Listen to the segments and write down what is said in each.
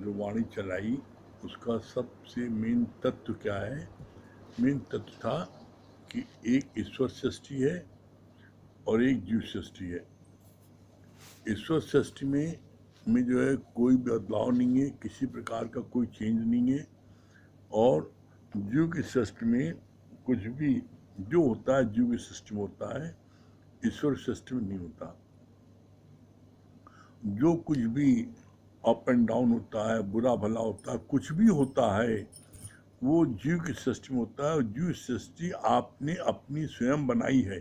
जो वाणी चलाई उसका सबसे मेन तत्व क्या है? मेन तत्व था कि एक ईश्वर सृष्टि है और एक जीव सृष्टि है। ईश्वर सृष्टि में जो है कोई बदलाव नहीं है, किसी प्रकार का कोई चेंज नहीं है, और जीव की सृष्टि में कुछ भी जो होता है जीव की सृष्टि में होता है, ईश्वर सृष्टि में नहीं होता। जो कुछ भी अप एंड डाउन होता है, बुरा भला होता है, कुछ भी होता है, वो जीव की सृष्टि में होता है। और जीव सृष्टि आपने अपनी स्वयं बनाई है।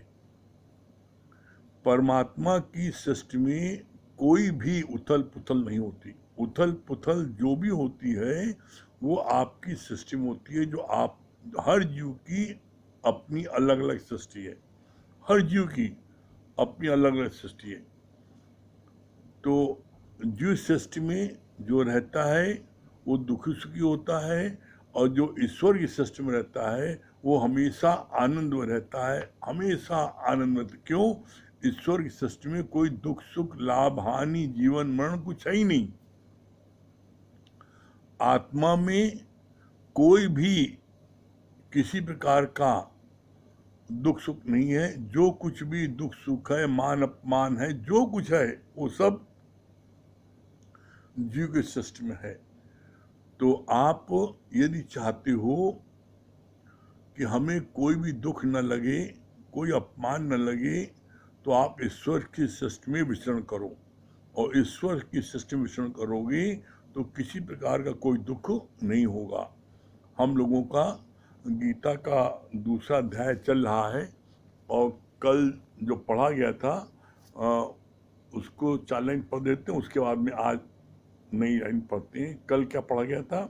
परमात्मा की सृष्टि में कोई भी उथल पुथल नहीं होती। उथल पुथल जो भी होती है वो आपकी सृष्टि में होती है, जो आप हर जीव की अपनी अलग अलग सृष्टि है। हर जीव की अपनी अलग अलग सृष्टि है। तो जीव सृष्टि में जो रहता है वो दुखी सुखी होता है, और जो ईश्वर की सृष्टि में रहता है वो हमेशा आनंद में रहता है, हमेशा आनंद में। क्यों? ईश्वर की सृष्टि में कोई दुख सुख लाभ हानि जीवन मरण कुछ है ही नहीं। आत्मा में कोई भी किसी प्रकार का दुख सुख नहीं है। जो कुछ भी दुख सुख है, मान अपमान है, जो कुछ है वो सब जीव की सृष्टि में है। तो आप यदि चाहते हो कि हमें कोई भी दुख न लगे, कोई अपमान न लगे, तो आप ईश्वर की सृष्टि में विचरण करो। और ईश्वर की सृष्टि में विचरण करोगे तो किसी प्रकार का कोई दुख नहीं होगा। हम लोगों का गीता का दूसरा अध्याय चल रहा है, और कल जो पढ़ा गया था उसको 4 लाइन पढ़ देते हैं, उसके बाद में आज नई लाइन पढ़ते हैं। कल क्या पढ़ा गया था?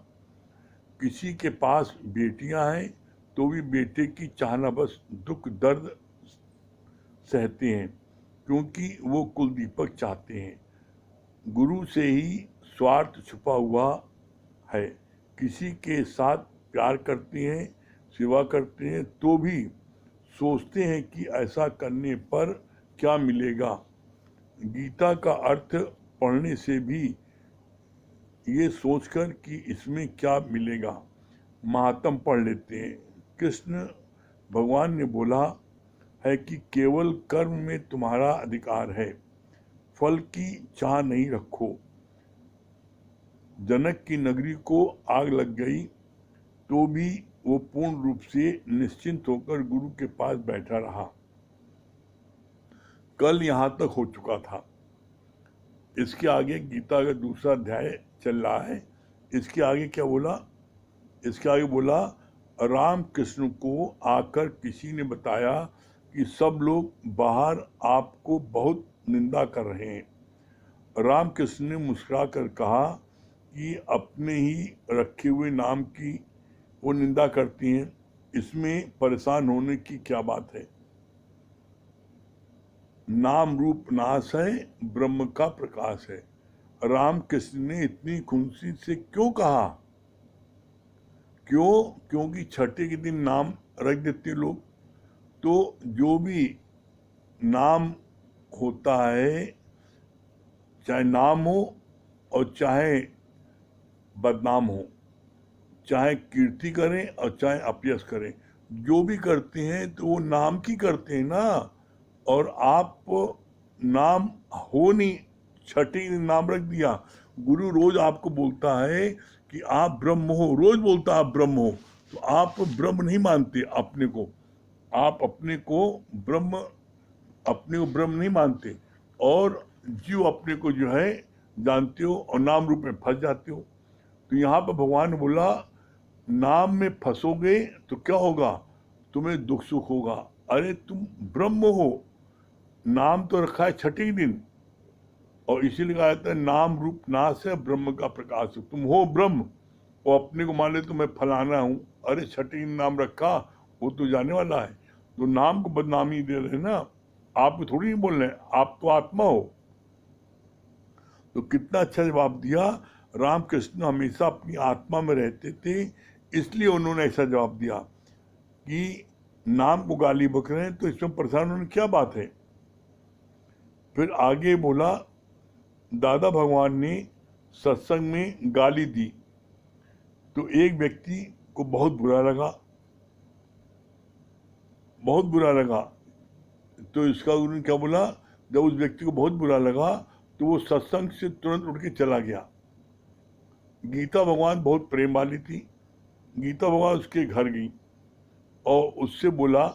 किसी के पास बेटियां हैं तो भी बेटे की चाहना बस दुख दर्द सहते हैं, क्योंकि वो कुल दीपक चाहते हैं। गुरु से ही स्वार्थ छुपा हुआ है। किसी के साथ प्यार करते हैं, सेवा करते हैं, तो भी सोचते हैं कि ऐसा करने पर क्या मिलेगा। गीता का अर्थ पढ़ने से भी ये सोचकर कि इसमें क्या मिलेगा महात्म पढ़ लेते हैं। कृष्ण भगवान ने बोला है कि केवल कर्म में तुम्हारा अधिकार है, फल की चाह नहीं रखो। जनक की नगरी को आग लग गई तो भी वो पूर्ण रूप से निश्चिंत होकर गुरु के पास बैठा रहा। कल यहाँ तक हो चुका था। इसके आगे गीता का दूसरा अध्याय चल रहा है। इसके आगे क्या बोला? इसके आगे बोला, राम कृष्ण को आकर किसी ने बताया कि सब लोग बाहर आपको बहुत निंदा कर रहे हैं। राम कृष्ण ने मुस्कुराकर कहा कि अपने ही रखे हुए नाम की वो निंदा करती हैं, इसमें परेशान होने की क्या बात है। नाम रूप नाश है, ब्रह्म का प्रकाश है। राम कृष्ण ने इतनी खुशी से क्यों कहा? क्यों? क्योंकि छठे के दिन नाम रख देते लोग। तो जो भी नाम होता है, चाहे नाम हो और चाहे बदनाम हो, चाहे कीर्ति करें और चाहे अपयश करें, जो भी करते हैं तो वो नाम की करते हैं ना। और आप नाम हो नहीं, छठी नाम रख दिया। गुरु रोज आपको बोलता है कि आप ब्रह्म हो, रोज बोलता है आप ब्रह्म हो, तो आप ब्रह्म नहीं मानते अपने को। आप अपने को ब्रह्म नहीं मानते, और जीव अपने को जो है जानते हो, और नाम रूप में फंस जाते हो। तो यहाँ पर भगवान ने बोला, नाम में फंसोगे तो क्या होगा? तुम्हें दुख सुख होगा। अरे तुम ब्रह्म हो, नाम तो रखा है छठे दिन, और इसीलिए कहा जाता है नाम रूप नाश है, ब्रह्म का प्रकाश है। तुम हो ब्रह्म, और अपने को मान ले तो मैं फलाना हूँ। अरे छठे दिन नाम रखा, वो तो जाने वाला है। तो नाम को बदनामी दे रहे ना, आप थोड़ी नहीं बोल रहे, आप तो आत्मा हो। तो कितना अच्छा जवाब दिया। रामकृष्ण हमेशा अपनी आत्मा में रहते थे, इसलिए उन्होंने ऐसा जवाब दिया कि नाम को गाली बक रहे हैं तो इसमें परेशान होने क्या बात है। फिर आगे बोला, दादा भगवान ने सत्संग में गाली दी तो एक व्यक्ति को बहुत बुरा लगा, बहुत बुरा लगा। तो इसका गुरु ने क्या बोला, जब उस व्यक्ति को बहुत बुरा लगा तो वो सत्संग से तुरंत उठ के चला गया। गीता भगवान बहुत प्रेम वाली थी। गीता भगवान उसके घर गई और उससे बोला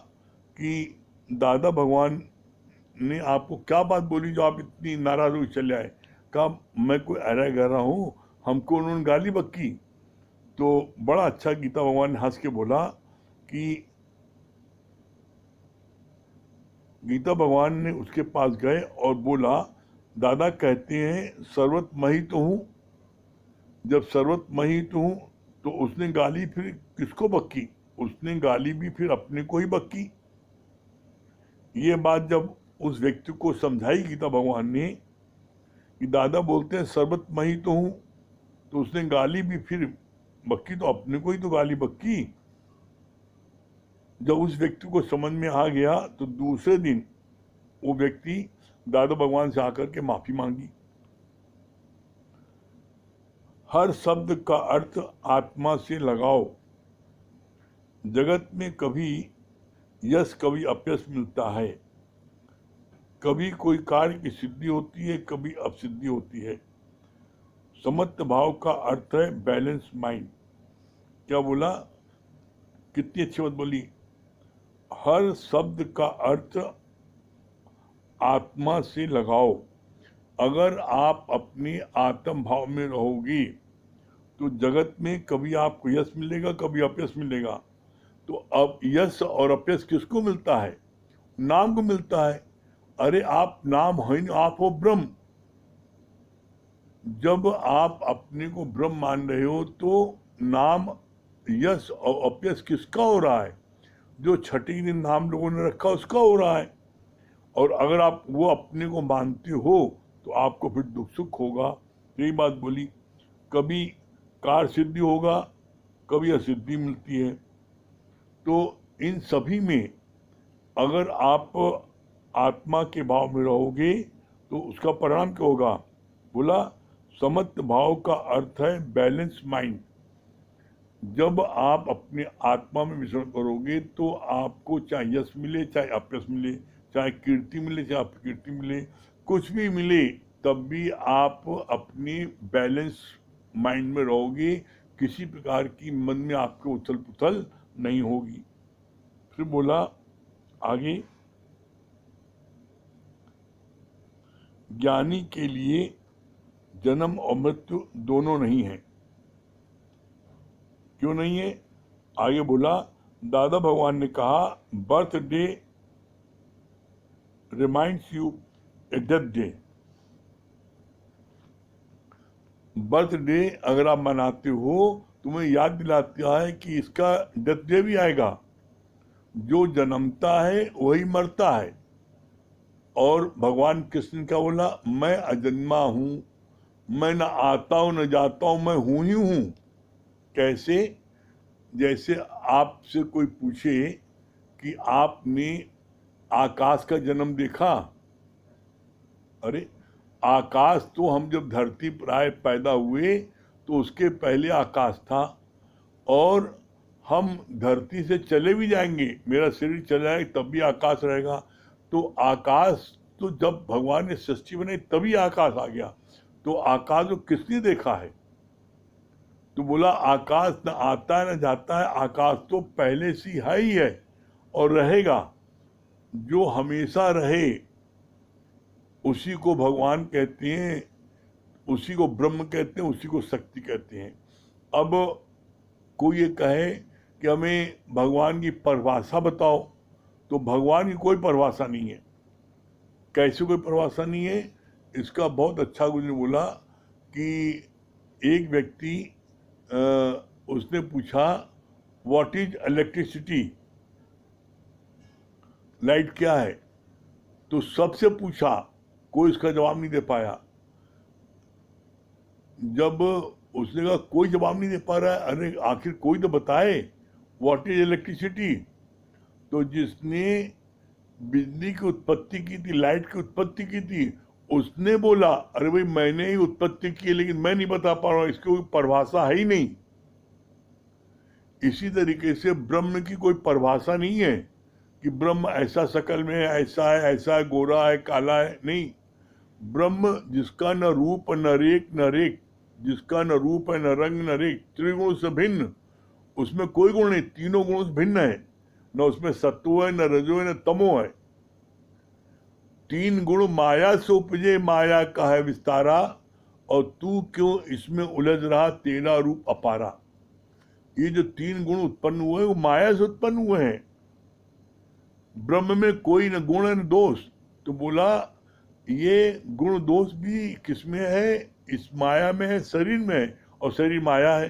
कि दादा भगवान ने आपको क्या बात बोली जो आप इतनी नाराज हो चले आए। कहा मैं कोई ऐरा कर रहा हूँ, हमको उन्होंने गाली बक्की। तो बड़ा अच्छा गीता भगवान ने हंस के बोला कि गीता भगवान ने उसके पास गए और बोला दादा कहते हैं सर्वतमयी तो हूँ, जब सर्वतमयी तो हूँ तो उसने गाली फिर किसको बक्की, उसने गाली भी फिर अपने को ही बक्की। ये बात जब उस व्यक्ति को समझाई गीता भगवान ने कि दादा बोलते हैं सर्वतमयी तो हूँ, तो उसने गाली भी फिर बक्की, तो अपने को ही तो गाली बक्की। जब उस व्यक्ति को समझ में आ गया तो दूसरे दिन वो व्यक्ति दादा भगवान से आकर के माफी मांगी। हर शब्द का अर्थ आत्मा से लगाओ। जगत में कभी यश कभी अपयश मिलता है, कभी कोई कार्य की सिद्धि होती है, कभी अपसिद्धि होती है। समत्व भाव का अर्थ है बैलेंस माइंड। क्या बोला, कितनी अच्छी बात बोली। हर शब्द का अर्थ आत्मा से लगाओ। अगर आप अपने आत्म भाव में रहोगे तो जगत में कभी आपको यश मिलेगा, कभी अपयश मिलेगा। तो अब यश और अपयश किसको मिलता है, नाम को मिलता है। अरे आप नाम हो नहीं, आप हो ब्रह्म। जब आप अपने को ब्रह्म मान रहे हो तो नाम यश और अपयश किसका हो रहा है, जो छठी दिन नाम लोगों ने रखा उसका हो रहा है। और अगर आप वो अपने को मानते हो तो आपको फिर दुख सुख होगा। यही बात बोली, कभी कार्य सिद्धि होगा, कभी असिद्धि मिलती है। तो इन सभी में अगर आप आत्मा के भाव में रहोगे तो उसका परिणाम क्या होगा। बोला समत्व भाव का अर्थ है बैलेंस माइंड। जब आप अपने आत्मा में विचरण करोगे तो आपको चाहे यश मिले, चाहे अपयश मिले, चाहे कीर्ति मिले, चाहे अपकीर्ति मिले, कुछ भी मिले, तब भी आप अपनी बैलेंस माइंड में रहोगे। किसी प्रकार की मन में आपके उथल पुथल नहीं होगी। फिर बोला आगे, ज्ञानी के लिए जन्म और मृत्यु दोनों नहीं है। क्यों नहीं है, आगे बोला दादा भगवान ने कहा birthday reminds U A death day. Birthday अगर आप मनाते हो तुम्हें याद दिलाता है कि इसका डेथ डे भी आएगा। जो जन्मता है वही मरता है। और भगवान कृष्ण ने क्या बोला, मैं अजन्मा हूं, मैं न आता हूं न जाता हूं, मैं हूं ही हूं। कैसे, जैसे आपसे कोई पूछे कि आपने आकाश का जन्म देखा। अरे आकाश तो हम जब धरती पर आए पैदा हुए तो उसके पहले आकाश था, और हम धरती से चले भी जाएंगे, मेरा शरीर चला जाएगा तब भी आकाश रहेगा। तो आकाश तो जब भगवान ने सृष्टि बनाई तभी आकाश आ गया। तो आकाश को किसने देखा है, तो बोला आकाश न आता है न जाता है, आकाश तो पहले से है ही है और रहेगा। जो हमेशा रहे उसी को भगवान कहते हैं, उसी को ब्रह्म कहते हैं, उसी को शक्ति कहते हैं। अब कोई ये कहे कि हमें भगवान की परिभाषा बताओ, तो भगवान की कोई परिभाषा नहीं है। कैसे कोई परिभाषा नहीं है, इसका बहुत अच्छा गुरु ने बोला कि एक व्यक्ति उसने पूछा व्हाट इज इलेक्ट्रिसिटी, लाइट क्या है। तो सबसे पूछा, कोई इसका जवाब नहीं दे पाया। जब उसने कहा कोई जवाब नहीं दे पा रहा है, अरे आखिर कोई तो बताए व्हाट इज इलेक्ट्रिसिटी। तो जिसने बिजली की उत्पत्ति की थी, लाइट की उत्पत्ति की थी, उसने बोला अरे भाई मैंने ही उत्पत्ति की है, लेकिन मैं नहीं बता पा रहा हूं, इसकी कोई परिभाषा है ही नहीं। इसी तरीके से ब्रह्म की कोई परिभाषा नहीं है कि ब्रह्म ऐसा शकल में है, ऐसा है, गोरा है, काला है, नहीं। ब्रह्म जिसका न रूप न रेख न रेख, जिसका न रूप है न रंग न रेख, त्रिगुण से भिन्न, उसमें कोई गुण नहीं, तीनों गुणों से भिन्न है, न उसमें सत्व है न रजो है न तमो है। तीन गुण माया से उपजे, माया का है विस्तारा, और तू क्यों इसमें उलझ रहा, तेरा रूप अपारा। ये जो तीन गुण उत्पन्न हुए वो माया से उत्पन्न हुए हैं। ब्रह्म में कोई न गुण न दोष। तो बोला ये गुण दोष भी किसमें है, इस माया में है, शरीर में है, और शरीर माया है।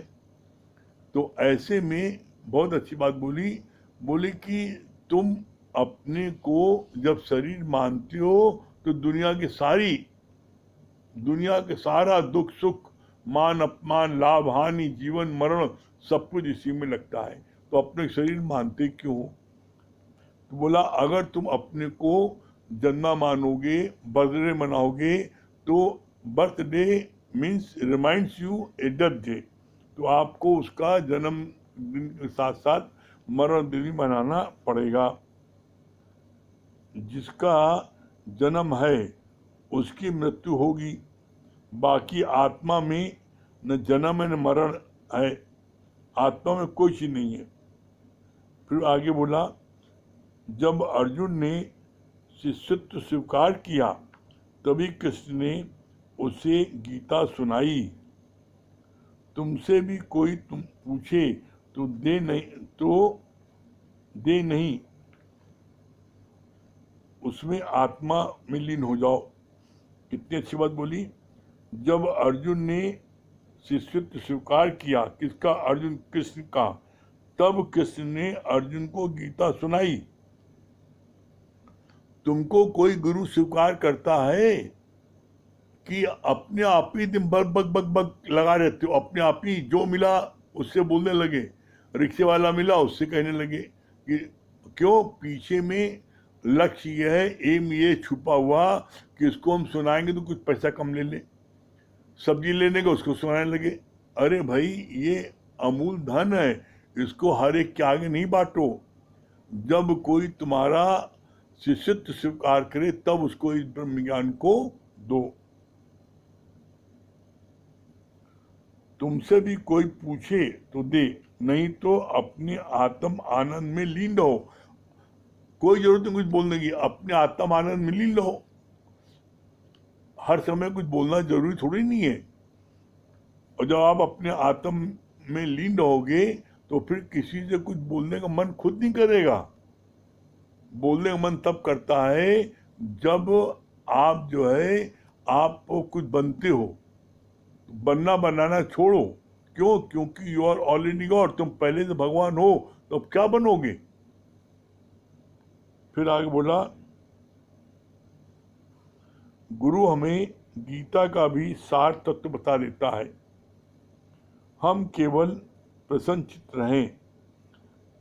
तो ऐसे में बहुत अच्छी बात बोली कि तुम अपने को जब शरीर मानते हो तो दुनिया के सारा दुख सुख, मान अपमान, लाभ हानि, जीवन मरण, सब कुछ इसी में लगता है। तो अपने शरीर मानते क्यों हो? तो बोला अगर तुम अपने को जन्मा मानोगे, बर्थडे मनाओगे, तो birthday means reminds U A death day, तो आपको उसका जन्म दिन के साथ साथ मरण दिन भी मनाना पड़ेगा। जिसका जन्म है उसकी मृत्यु होगी, बाकी आत्मा में न जन्म है न मरण है, आत्मा में कोई चीज नहीं है। फिर आगे बोला जब अर्जुन ने शिष्यत्व स्वीकार किया तभी कृष्ण ने उसे गीता सुनाई। तुमसे भी कोई तुम पूछे तो दे नहीं, उसमें आत्मा में लीन हो जाओ। कितनी अच्छी बात बोली। जब अर्जुन ने शिष्यत्व स्वीकार किया, किसका? अर्जुन, कृष्ण का, तब कृष्ण ने अर्जुन को गीता सुनाई। तुमको कोई गुरु स्वीकार करता है कि अपने आप ही दिन भर बग बग बग लगा रहते हो, अपने आप ही जो मिला उससे बोलने लगे, रिक्शे वाला मिला उससे कहने लगे कि क्यों? पीछे में लक्ष्य ये है, एम ये छुपा हुआ कि इसको हम सुनाएंगे तो कुछ पैसा कम ले ले, सब्जी लेने का उसको सुनाने लगे। अरे भाई ये अमूल धन है, इसको हर एक के आगे नहीं बांटो। जब कोई तुम्हारा शिष्यत्व स्वीकार करे तब उसको इस ब्रह्म ज्ञान को दो। तुमसे भी कोई पूछे तो दे, नहीं तो अपने आत्म आनंद में लीन रहो। कोई जरूरत नहीं कुछ बोलने की, अपने आत्म आनंद में लीन रहो। हर समय कुछ बोलना जरूरी थोड़ी नहीं है। और जब आप अपने आत्म में लीन रहोगे तो फिर किसी से कुछ बोलने का मन खुद नहीं करेगा। बोलने का मन तब करता है जब आप जो है आप कुछ बनते हो। बनना बनाना छोड़ो। क्यों? क्योंकि यू आर ऑलरेडी गॉड, तुम पहले से भगवान हो, तो अब क्या बनोगे? फिर आगे बोला गुरु हमें गीता का भी सार तत्व बता देता है। हम केवल प्रसन्नचित्त रहें।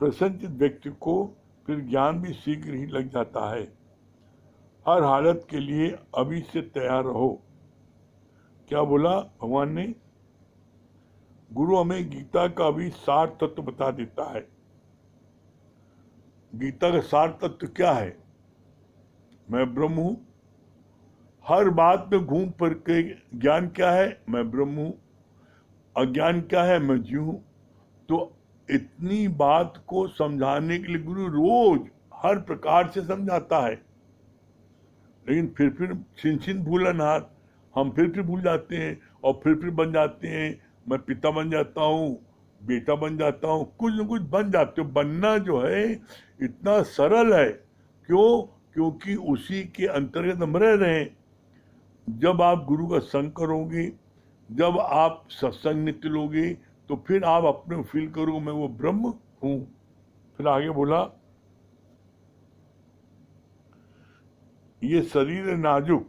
प्रसन्नचित्त व्यक्ति को फिर ज्ञान भी शीघ्र ही लग जाता है। हर हालत के लिए अभी से तैयार रहो। क्या बोला भगवान ने? गुरु हमें गीता का भी सार तत्व बता देता है। गीता का सार तत्व क्या है? मैं ब्रह्म हूं। हर बात में घूम फिर के ज्ञान क्या है? मैं ब्रह्म हूं। अज्ञान क्या है? मैं जीव हूं। तो इतनी बात को समझाने के लिए गुरु रोज हर प्रकार से समझाता है, लेकिन फिर छिन भूलनहार, हम फिर भूल जाते हैं और फिर बन जाते हैं। मैं पिता बन जाता हूँ, बेटा बन जाता हूँ, कुछ न कुछ बन जाते हो। बनना जो है इतना सरल है। क्यों? क्योंकि उसी के अंतर्गत हम रह रहे हैं। जब आप गुरु का संग करोगे, जब आप सत्संग नित्य लोगे, तो फिर आप अपने फील करोगे मैं वो ब्रह्म हूं। फिर आगे बोला ये शरीर है नाजुक,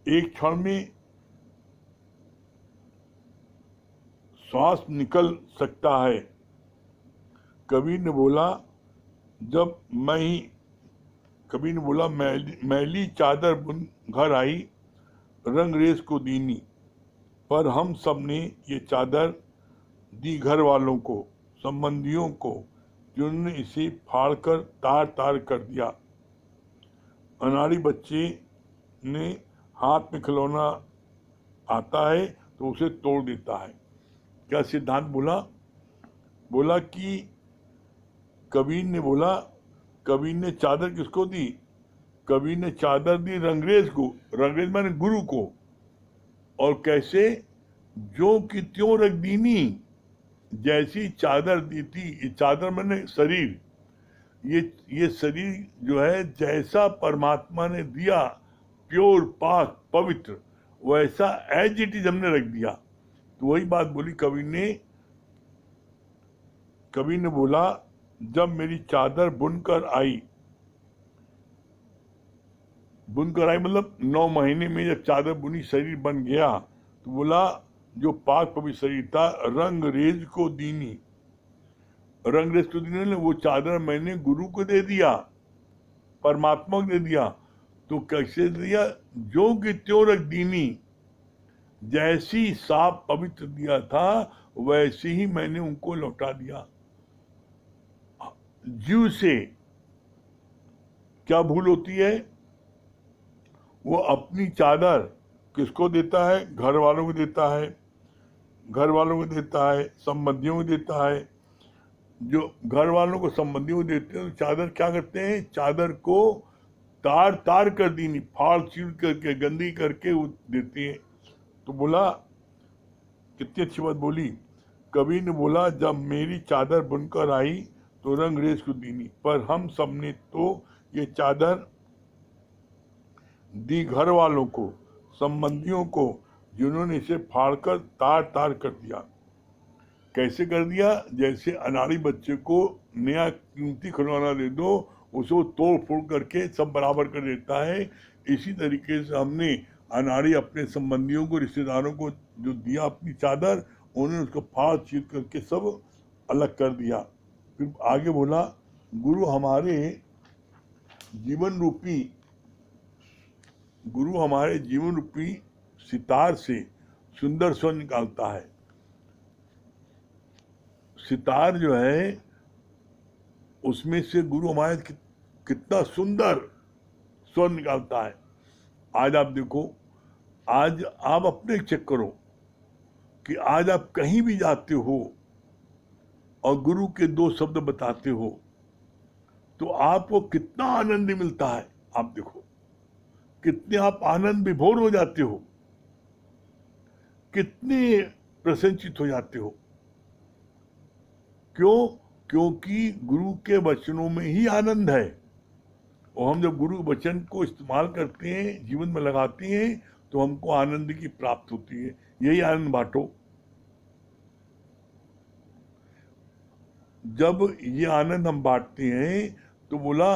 एक क्षण में श्वास निकल सकता है। कबीर ने बोला मैली चादर बुन घर आई, रंगरेज को दीनी, पर हम सब ने ये चादर दी घर वालों को, संबंधियों को, जिन्होंने इसे फाड़कर तार तार कर दिया। अनाड़ी बच्चे ने हाथ में खिलौना आता है तो उसे तोड़ देता है। क्या सिद्धांत बोला कि कबीर ने चादर किसको दी? कबीर ने चादर दी रंगरेज को, रंगरेज माने गुरु को। और कैसे? जो कि त्यों रख दीनी, जैसी चादर दी थी। ये चादर माने शरीर, ये शरीर जो है जैसा परमात्मा ने दिया, प्योर, पाक, पवित्र, वैसा एज इट इज हमने रख दिया। तो वही बात बोली कबीर ने बोला, जब मेरी चादर बुनकर आई मतलब 9 महीने में जब चादर बुनी शरीर बन गया, तो बोला जो पाक पवित्र शरीर था, रंगरेज को दीनी ने वो चादर मैंने गुरु को दे दिया, परमात्मा को दे दिया। तो कैसे दिया? जो कि त्यों रख दीनी, जैसी साफ पवित्र दिया था वैसे ही मैंने उनको लौटा दिया। जीव से क्या भूल होती है? वो अपनी चादर किसको देता है? घर वालों को देता है, संबंधियों को देता है। जो घर वालों को, संबंधियों को देते हैं, तो चादर क्या करते हैं? चादर को तार तार कर दीनी, फाड़ चीर करके, गंदी करके वो देते हैं। तो बोला, कितनी अच्छी बात बोली। कबीर ने बोला, जब मेरी चादर बुनकर आई तो रंगरेज को दीनी, पर हम सब ने तो ये चादर दी घर वालों को, संबंधियों को, जिन्होंने इसे फाड़कर तार तार कर दिया। कैसे कर दिया? जैसे अनाड़ी बच्चे को नया कीमती खिलौना दे दो, उसे तोड़ फोड़ करके सब बराबर कर देता है। इसी तरीके से हमने अनाड़ी अपने संबंधियों को, रिश्तेदारों को जो दिया अपनी चादर, उन्होंने उसको फाड़ चीर करके सब अलग कर दिया। फिर आगे बोला, गुरु हमारे जीवन रूपी सितार से सुंदर स्वर निकालता है। सितार जो है उसमें से गुरु हमारे कितना सुंदर स्वर निकालता है। आज आप देखो, आज आप अपने चेक करो कि आज आप कहीं भी जाते हो और गुरु के 2 शब्द बताते हो तो आपको कितना आनंद मिलता है। आप देखो कितने आप आनंद विभोर हो जाते हो, कितने प्रसन्नचित हो जाते हो। क्यों? क्योंकि गुरु के वचनों में ही आनंद है। और हम जब गुरु वचन को इस्तेमाल करते हैं, जीवन में लगाते हैं, तो हमको आनंद की प्राप्ति होती है। यही आनंद बांटो। जब ये आनंद हम बांटते हैं तो बोला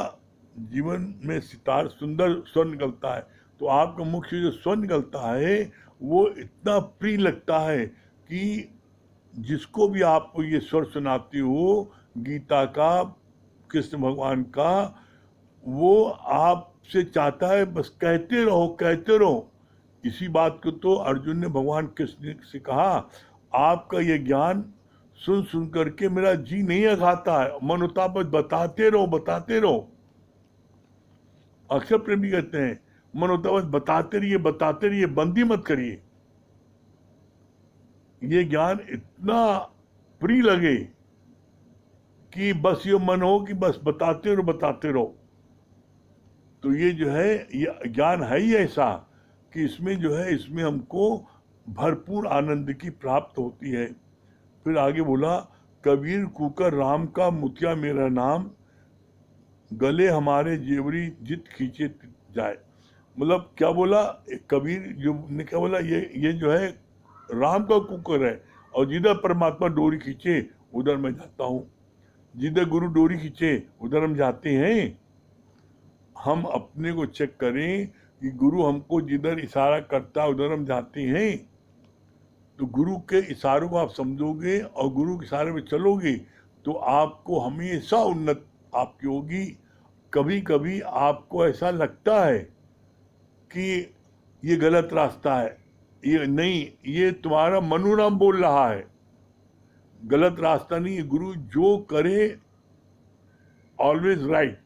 जीवन में सितार सुंदर स्वर निकलता है। तो आपका मुख से जो स्वर निकलता है वो इतना प्रिय लगता है कि जिसको भी आप ये स्वर सुनाते हो, गीता का, कृष्ण भगवान का, वो आपसे चाहता है बस कहते रहो। इसी बात को तो अर्जुन ने भगवान कृष्ण से कहा, आपका ये ज्ञान सुन करके मेरा जी नहीं खाता है, मन होता बस बताते रहो। अक्षर प्रेमी कहते हैं, मन होता बस बताते रहिए, बंद ही मत करिए। ये ज्ञान इतना प्रिय लगे कि बस ये मन हो कि बस बताते रहो। तो ये जो है, ये ज्ञान है ही ऐसा कि इसमें हमको भरपूर आनंद की प्राप्त होती है। फिर आगे बोला, कबीर कुकर राम का मुखिया मेरा नाम, गले हमारे जेवरी जित खींचे जाए। मतलब क्या बोला कबीर जो ने, क्या बोला, ये जो है राम का कुकर है, और जिधर परमात्मा डोरी खींचे उधर मैं जाता हूँ, जिधर गुरु डोरी खींचे उधर हम जाते हैं। हम अपने को चेक करें कि गुरु हमको जिधर इशारा करता है उधर हम जाते हैं। तो गुरु के इशारों को आप समझोगे और गुरु के इशारे में चलोगे तो आपको हमेशा उन्नत आपकी होगी। कभी कभी आपको ऐसा लगता है कि ये गलत रास्ता है, ये नहीं, ये तुम्हारा मनोराम बोल रहा है, गलत रास्ता नहीं है। गुरु जो करे ऑलवेज राइट।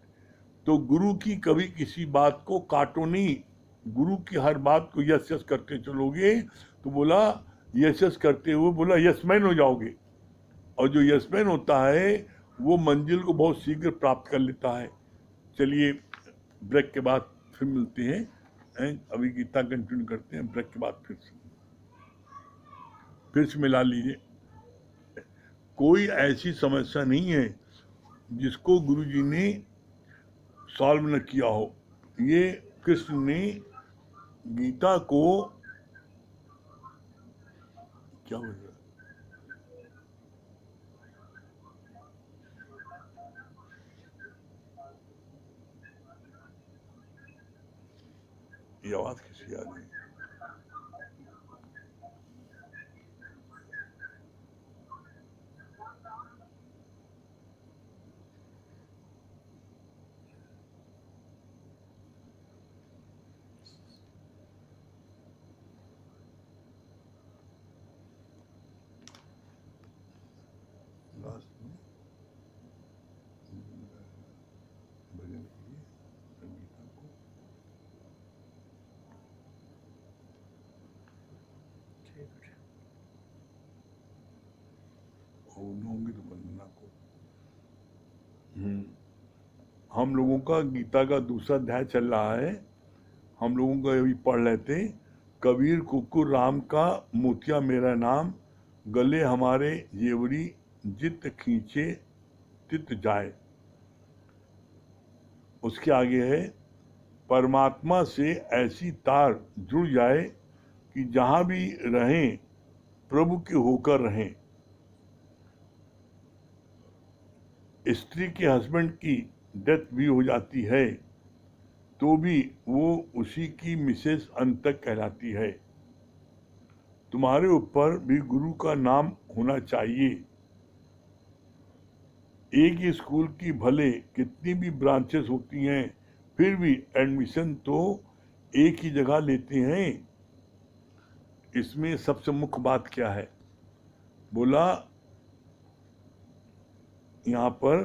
तो गुरु की कभी किसी बात को काटो नहीं, गुरु की हर बात को यस यस करते चलोगे तो बोला यस यस करते हुए बोला यसमैन हो जाओगे, और जो यसमैन होता है वो मंजिल को बहुत शीघ्र प्राप्त कर लेता है। चलिए ब्रेक के बाद फिर मिलते हैं, अभी गीता कंटिन्यू करते हैं, ब्रेक के बाद फिर से मिला लीजिए। कोई ऐसी समस्या नहीं है जिसको गुरुजी ने सॉल्व न किया हो। ये कृष्ण ने गीता को क्या बोल रहा है, ये आवाज किसी आ रही है? लास्ट में भजन किए गीता को, और न होंगे तो वंदना को। हम लोगों का गीता का दूसरा अध्याय चल रहा है, हम लोगों को अभी पढ़ लेते। कबीर कुकुर राम का मोतिया मेरा नाम, गले हमारे जेवरी जित खींचे तित जाए। उसके आगे है परमात्मा से ऐसी तार जुड़ जाए कि जहां भी रहें प्रभु के होकर रहें। स्त्री के हस्बैंड की डेथ भी हो जाती है तो भी वो उसी की मिसेस अंत तक कहलाती है। तुम्हारे ऊपर भी गुरु का नाम होना चाहिए। एक ही स्कूल की भले कितनी भी ब्रांचेस होती हैं फिर भी एडमिशन तो एक ही जगह लेते हैं। इसमें सबसे मुख्य बात क्या है, बोला यहाँ पर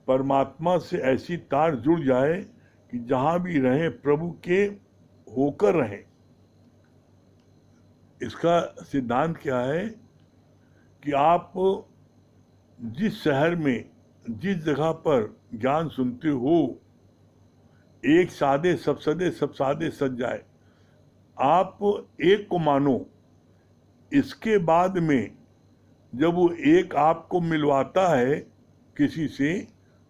परमात्मा से ऐसी तार जुड़ जाए कि जहां भी रहें प्रभु के होकर रहें। इसका सिद्धांत क्या है कि आप जिस शहर में जिस जगह पर ज्ञान सुनते हो, एक सादे सब सदे सब सादे सज जाए, आप एक को मानो। इसके बाद में जब वो एक आपको मिलवाता है किसी से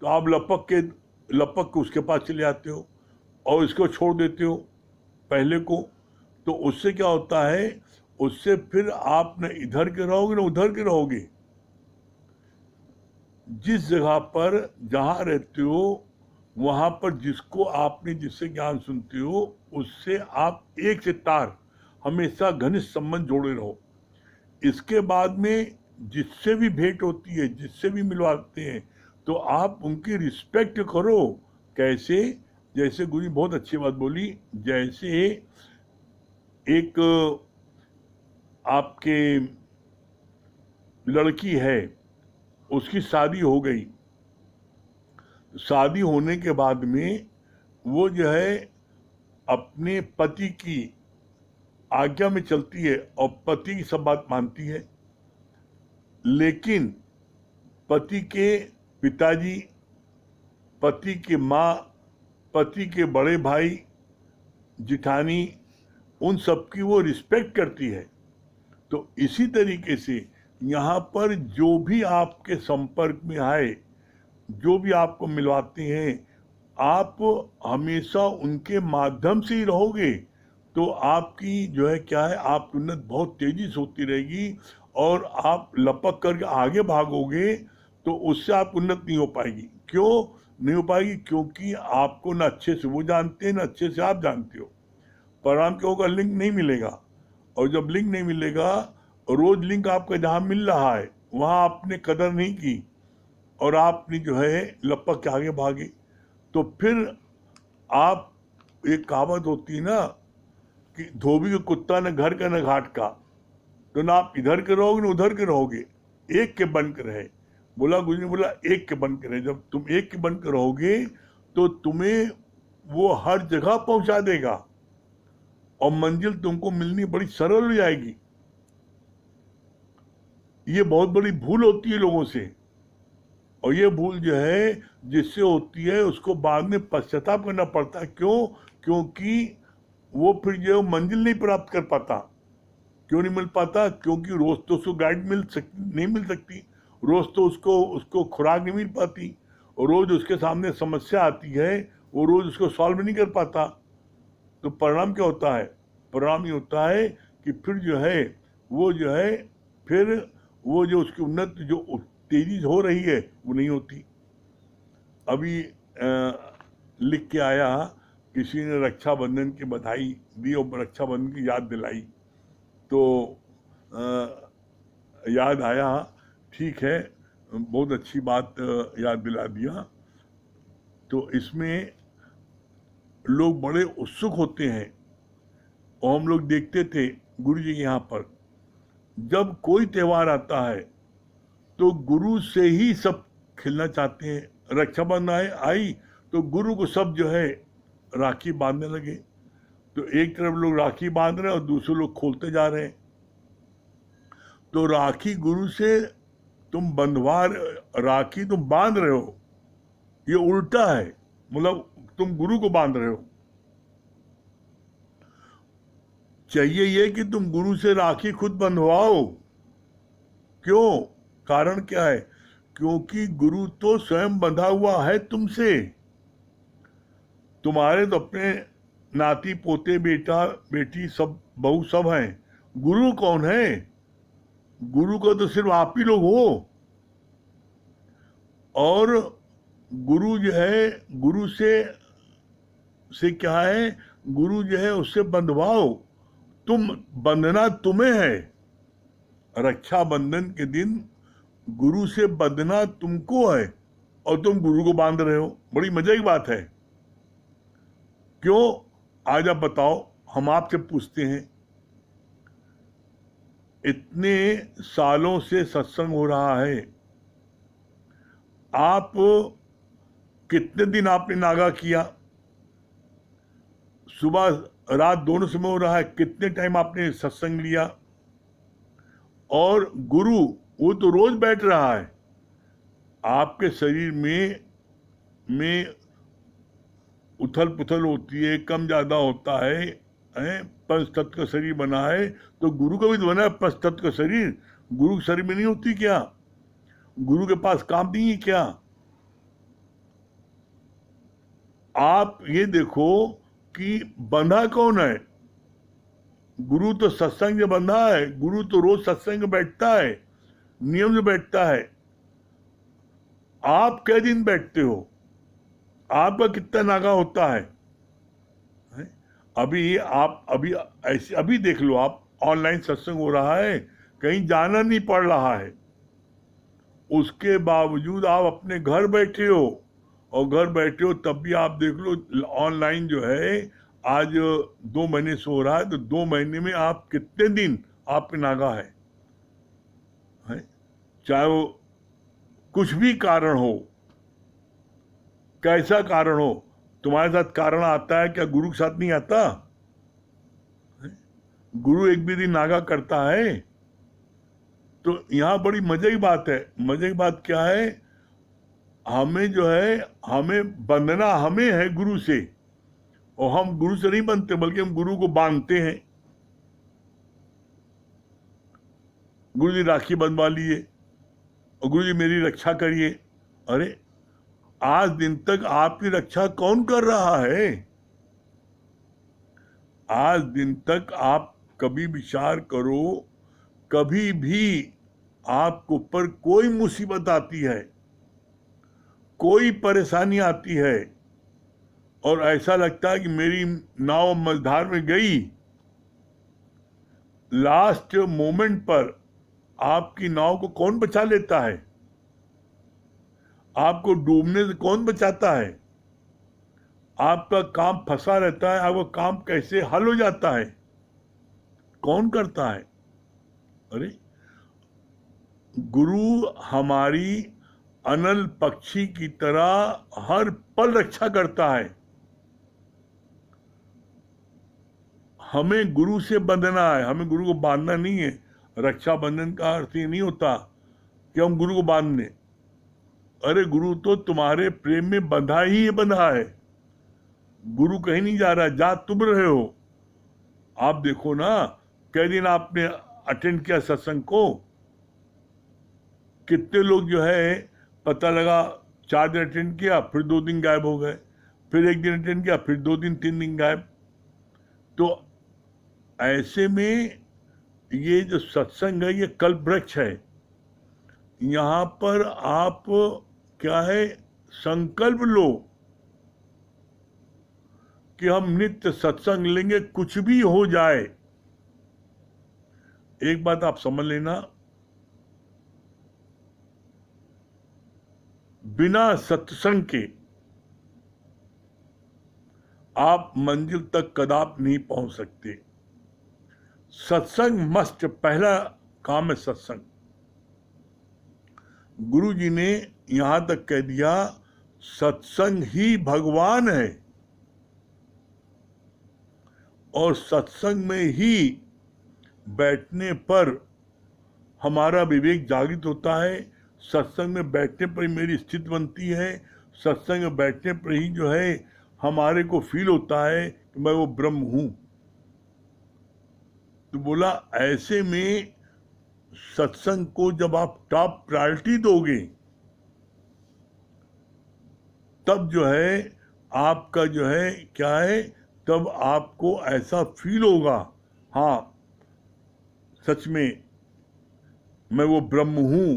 तो आप लपक के उसके पास चले आते हो और इसको छोड़ देते हो पहले को। तो उससे क्या होता है, उससे फिर आप न इधर के रहोगे न उधर के रहोगे। जिस जगह पर जहां रहते हो वहां पर जिसको आपने जिससे ज्ञान सुनते हो उससे आप एक से तार हमेशा घनिष्ठ संबंध जोड़े रहो। इसके बाद में जिससे भी भेंट होती है, जिससे भी मिलवाते हैं, तो आप उनकी रिस्पेक्ट करो। कैसे, जैसे गुरु बहुत अच्छी बात बोली, जैसे एक आपके लड़की है, उसकी शादी हो गई, शादी होने के बाद में वो जो है अपने पति की आज्ञा में चलती है और पति की सब बात मानती है। लेकिन पति के पिताजी, पति के माँ, पति के बड़े भाई, जिठानी, उन सबकी वो रिस्पेक्ट करती है। तो इसी तरीके से यहाँ पर जो भी आपके संपर्क में आए, जो भी आपको मिलवाते हैं, आप हमेशा उनके माध्यम से ही रहोगे तो आपकी जो है क्या है, आपकी उन्नत बहुत तेजी से होती रहेगी। और आप लपक करके आगे भागोगे तो उससे आप उन्नत नहीं हो पाएगी। क्यों नहीं हो पाएगी? क्योंकि आपको न अच्छे से वो जानते हैं न अच्छे से आप जानते हो। परिणाम क्या होगा, लिंक नहीं मिलेगा। और जब लिंक नहीं मिलेगा, रोज लिंक आपका जहाँ मिल रहा है वहाँ आपने कदर नहीं की और आपने जो है लपक के आगे भागे, तो फिर आप एक कहावत होती है ना कि धोबी का कुत्ता न घर का न घाट का, तो ना आप इधर के रहोगे ना उधर के रहोगे, एक के बन के रहे। बोला गुरु ने बोला एक के बन के रहे। जब तुम एक के बन के रहोगे तो तुम्हें वो हर जगह पहुंचा देगा और मंजिल तुमको मिलनी बड़ी सरल हो जाएगी। ये बहुत बड़ी भूल होती है लोगों से, और ये भूल जो है जिससे होती है उसको बाद में पश्चाताप करना पड़ता है। क्यों? क्योंकि वो फिर जो मंजिल नहीं प्राप्त कर पाता। क्यों नहीं मिल पाता? क्योंकि रोज तो उसको गाइड नहीं मिल सकती, रोज तो उसको खुराक नहीं मिल पाती, और रोज उसके सामने समस्या आती है, वो रोज उसको सॉल्व नहीं कर पाता। तो परिणाम क्या होता है? परिणाम ये होता है कि फिर जो है फिर वो जो उसकी उन्नत जो तेजी हो रही है वो नहीं होती। अभी लिख के आया, किसी ने रक्षाबंधन की बधाई दी और रक्षाबंधन की याद दिलाई, तो याद आया, ठीक है, बहुत अच्छी बात याद दिला दिया। तो इसमें लोग बड़े उत्सुक होते हैं, और हम लोग देखते थे गुरु जी के यहाँ पर जब कोई त्योहार आता है तो गुरु से ही सब खेलना चाहते हैं। रक्षाबंधन आई तो गुरु को सब जो है राखी बांधने लगे। तो एक तरफ लोग राखी बांध रहे हैं और दूसरे लोग खोलते जा रहे हैं। तो राखी गुरु से तुम राखी तुम बांध रहे हो, ये उल्टा है। मतलब तुम गुरु को बांध रहे हो। चाहिए ये कि तुम गुरु से राखी खुद बंधवाओ। क्यों? कारण क्या है? क्योंकि गुरु तो स्वयं बंधा हुआ है तुमसे। तुम्हारे तो अपने नाती पोते बेटा बेटी सब बहू सब हैं। गुरु कौन है? गुरु का तो सिर्फ आप ही लोग हो। और गुरु जो है, गुरु से क्या है, गुरु जो है उससे बंधवाओ। तुम बंधना तुम्हें है। रक्षाबंधन के दिन गुरु से बंधना तुमको है और तुम गुरु को बांध रहे हो। बड़ी मजे की बात है। क्यों? आज आप बताओ, हम आपसे पूछते हैं। इतने सालों से सत्संग हो रहा है, आप कितने दिन आपने नागा किया? सुबह रात दोनों समय हो रहा है, कितने टाइम आपने सत्संग लिया? और गुरु वो तो रोज बैठ रहा है। आपके शरीर में उथल पुथल होती है, कम ज्यादा होता है, पंच तत्व का शरीर बना है, तो गुरु का भी तो बना है पंच तत्व का शरीर। गुरु के शरीर में नहीं होती क्या? गुरु के पास काम नहीं है क्या? आप ये देखो कि बंधा कौन है? गुरु तो सत्संग में बंधा है। गुरु तो रोज सत्संग में बैठता है, नियम से बैठता है। आप कै दिन बैठते हो? आपका कितना नागा होता है? अभी देख लो, आप ऑनलाइन सत्संग हो रहा है, कहीं जाना नहीं पड़ रहा है, उसके बावजूद आप अपने घर बैठे हो। और घर बैठे हो तब भी आप देख लो ऑनलाइन जो है आज 2 महीने से हो रहा है, तो 2 महीने में आप कितने दिन आपके नागा है? चाहे वो कुछ भी कारण हो, कैसा कारण हो, तुम्हारे साथ कारण आता है क्या? गुरु के साथ नहीं आता? गुरु एक भी दिन नागा करता है? तो यहां बड़ी मजे की बात है। मजे की बात क्या है? हमें जो है, हमें बंधना हमें है गुरु से, और हम गुरु से नहीं बनते बल्कि हम गुरु को बांधते हैं। गुरु जी राखी बंधवा लिए और गुरु जी मेरी रक्षा करिए। अरे आज दिन तक आपकी रक्षा कौन कर रहा है? आज दिन तक आप कभी विचार करो, कभी भी आपको ऊपर कोई मुसीबत आती है, कोई परेशानी आती है, और ऐसा लगता है कि मेरी नाव मझधार में गई, लास्ट मोमेंट पर आपकी नाव को कौन बचा लेता है? आपको डूबने से कौन बचाता है? आपका काम फंसा रहता है, आपका काम कैसे हल हो जाता है? कौन करता है? अरे, गुरु हमारी अनल पक्षी की तरह हर पल रक्षा करता है। हमें गुरु से बंधना है, हमें गुरु को बांधना नहीं है। रक्षा बंधन का अर्थ ये नहीं होता कि हम गुरु को बांध लें। अरे, गुरु तो तुम्हारे प्रेम में बंधा ही बंधा है। गुरु कहीं नहीं जा रहा है, जा तुम रहे हो। आप देखो ना, कई दिन आपने अटेंड किया सत्संग को, कितने लोग जो है पता लगा 4 दिन अटेंड किया, फिर 2 दिन गायब हो गए, फिर 1 दिन अटेंड किया, फिर 2 दिन 3 दिन गायब। तो ऐसे में ये जो सत्संग है ये कल्प वृक्ष है। यहाँ पर आप क्या है, संकल्प लो कि हम नित्य सत्संग लेंगे, कुछ भी हो जाए। एक बात आप समझ लेना, बिना सत्संग के आप मंजिल तक कदाप नहीं पहुंच सकते। सत्संग मस्ट, पहला काम है सत्संग। गुरु जी ने यहां तक कह दिया, सत्संग ही भगवान है, और सत्संग में ही बैठने पर हमारा विवेक जागृत होता है। सत्संग में बैठने पर ही मेरी स्थिति बनती है। सत्संग में बैठने पर ही जो है हमारे को फील होता है कि मैं वो ब्रह्म हूं। तो बोला, ऐसे में सत्संग को जब आप टॉप प्रायोरिटी दोगे, तब जो है आपका जो है क्या है, तब आपको ऐसा फील होगा, हाँ सच में मैं वो ब्रह्म हूं।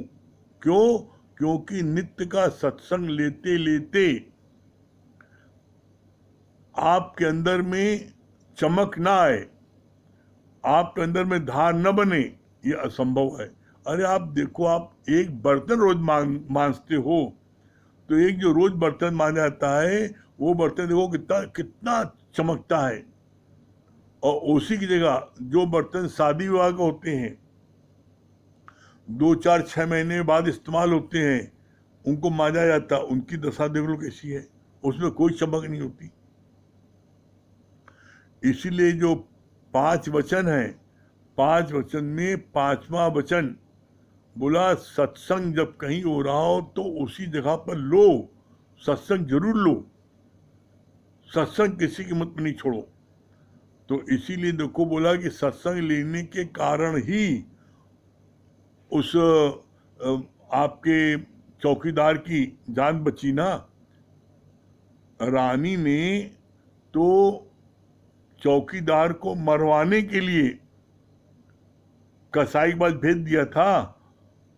क्यों? क्योंकि नित्य का सत्संग लेते लेते आपके अंदर में चमक ना आए, आपके अंदर में धार न बने, ये असंभव है। अरे आप देखो, आप एक बर्तन रोज मांजते हो, तो एक जो रोज बर्तन मांजा जाता है वो बर्तन देखो कितना कितना चमकता है। और उसी की जगह जो बर्तन शादी विवाह के होते हैं, 2, 4, 6 महीने बाद इस्तेमाल होते हैं, उनको मांजा जाता, उनकी दशा देख लो कैसी है, उसमें कोई चमक नहीं होती। इसीलिए जो 5 वचन है, 5 वचन में 5वां वचन बोला, सत्संग जब कहीं हो रहा हो तो उसी जगह पर लो, सत्संग जरूर लो, सत्संग किसी कीमत में नहीं छोड़ो। तो इसीलिए देखो बोला कि सत्संग लेने के कारण ही उस आपके चौकीदार की जान बची ना। रानी ने तो चौकीदार को मरवाने के लिए कसाई के पास भेज दिया था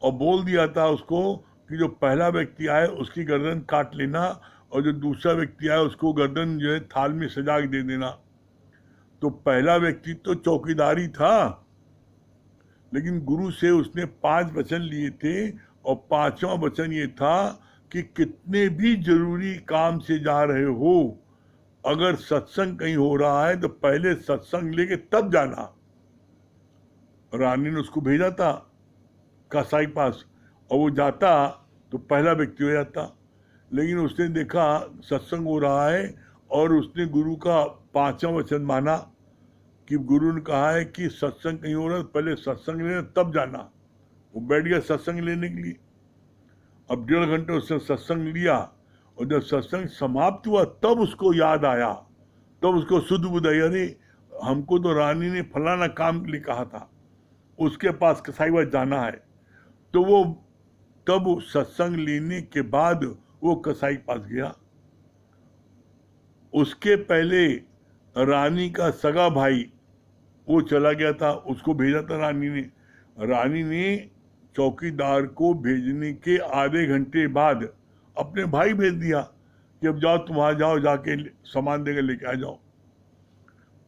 और बोल दिया था उसको कि जो पहला व्यक्ति आए उसकी गर्दन काट लेना, और जो दूसरा व्यक्ति आए उसको गर्दन जो है थाल में सजा के दे देना। तो पहला व्यक्ति तो चौकीदारी था, लेकिन गुरु से उसने 5 वचन लिए थे, और 5वां वचन ये था कि कितने भी जरूरी काम से जा रहे हो, अगर सत्संग कहीं हो रहा है तो पहले सत्संग लेके तब जाना। रानी ने उसको भेजा था कसाई पास, और वो जाता तो पहला व्यक्ति हो जाता। लेकिन उसने देखा सत्संग हो रहा है, और उसने गुरु का 5वां वचन माना कि गुरु ने कहा है कि सत्संग कहीं हो रहा है पहले सत्संग लेना तब जाना। वो बैठ गया सत्संग लेने के लिए। अब 1.5 घंटे उसने सत्संग लिया, और जब सत्संग समाप्त हुआ तब उसको याद आया, तब उसको शुद्ध बुद्ध आई, अरे हमको तो रानी ने फलाना काम के लिए कहा था, उसके पास कसाई पास जाना है। तो वो तब सत्संग लेने के बाद वो कसाई पास गया। उसके पहले रानी का सगा भाई वो चला गया था, उसको भेजा था रानी ने। रानी ने चौकीदार को भेजने के आधे घंटे बाद अपने भाई भेज दिया कि अब जाओ तुम वहां जाओ, जाके सामान देकर लेके आ जाओ।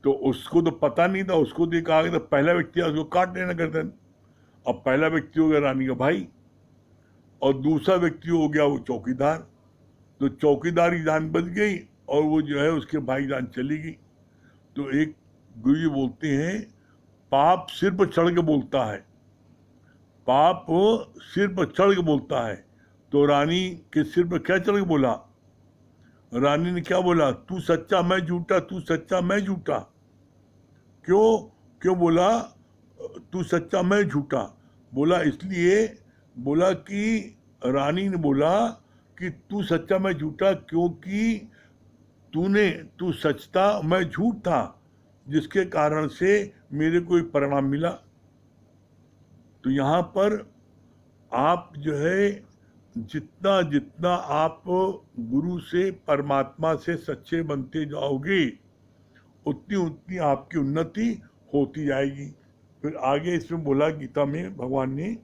तो उसको तो पता नहीं था, उसको तो कहा कि तो पहला व्यक्ति उसको काट लेना गर्दन। अब पहला व्यक्ति हो गया रानी का भाई, और दूसरा व्यक्ति हो गया वो चौकीदार। तो चौकीदार की जान बच गई, और वो जो है उसके भाईजान चली गई। तो एक गुरुजी बोलते हैं पाप सिर पर चढ़ के बोलता है, पाप सिर पर चढ़ के बोलता है। तो रानी के सिर पर क्या चढ़ के बोला? रानी ने क्या बोला? तू सच्चा मैं झूठा, तू सच्चा मैं झूठा। क्यों क्यों बोला तू सच्चा मैं झूठा? बोला इसलिए बोला कि रानी ने बोला कि तू सच्चा मैं झूठा क्योंकि तू सच था मैं झूठ था, जिसके कारण से मेरे को एक परिणाम मिला। तो यहाँ पर आप जो है जितना जितना आप गुरु से परमात्मा से सच्चे बनते जाओगे उतनी उतनी आपकी उन्नति होती जाएगी। फिर आगे इसमें बोला गीता में भगवान ने,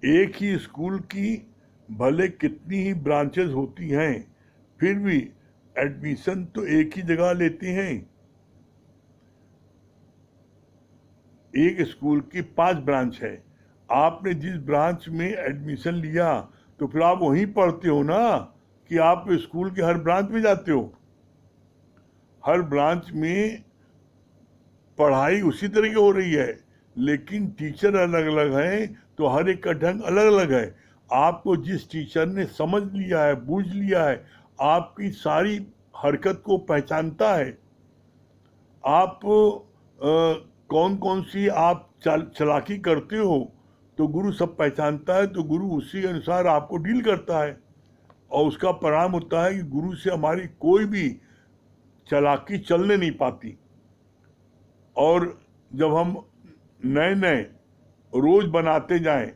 एक ही स्कूल की भले कितनी ही ब्रांचेस होती हैं फिर भी एडमिशन तो एक ही जगह लेते हैं। एक स्कूल की 5 ब्रांच है, आपने जिस ब्रांच में एडमिशन लिया तो फिर आप वहीं पढ़ते हो ना, कि आप स्कूल के हर ब्रांच में जाते हो। हर ब्रांच में पढ़ाई उसी तरह की हो रही है, लेकिन टीचर अलग अलग हैं, तो हर एक का ढंग अलग अलग है। आपको जिस टीचर ने समझ लिया है, बूझ लिया है, आपकी सारी हरकत को पहचानता है, आप कौन कौन सी आप चालाकी करते हो, तो गुरु सब पहचानता है। तो गुरु उसी अनुसार आपको डील करता है, और उसका परिणाम होता है कि गुरु से हमारी कोई भी चालाकी चलने नहीं पाती। और जब हम नए नए रोज बनाते जाएं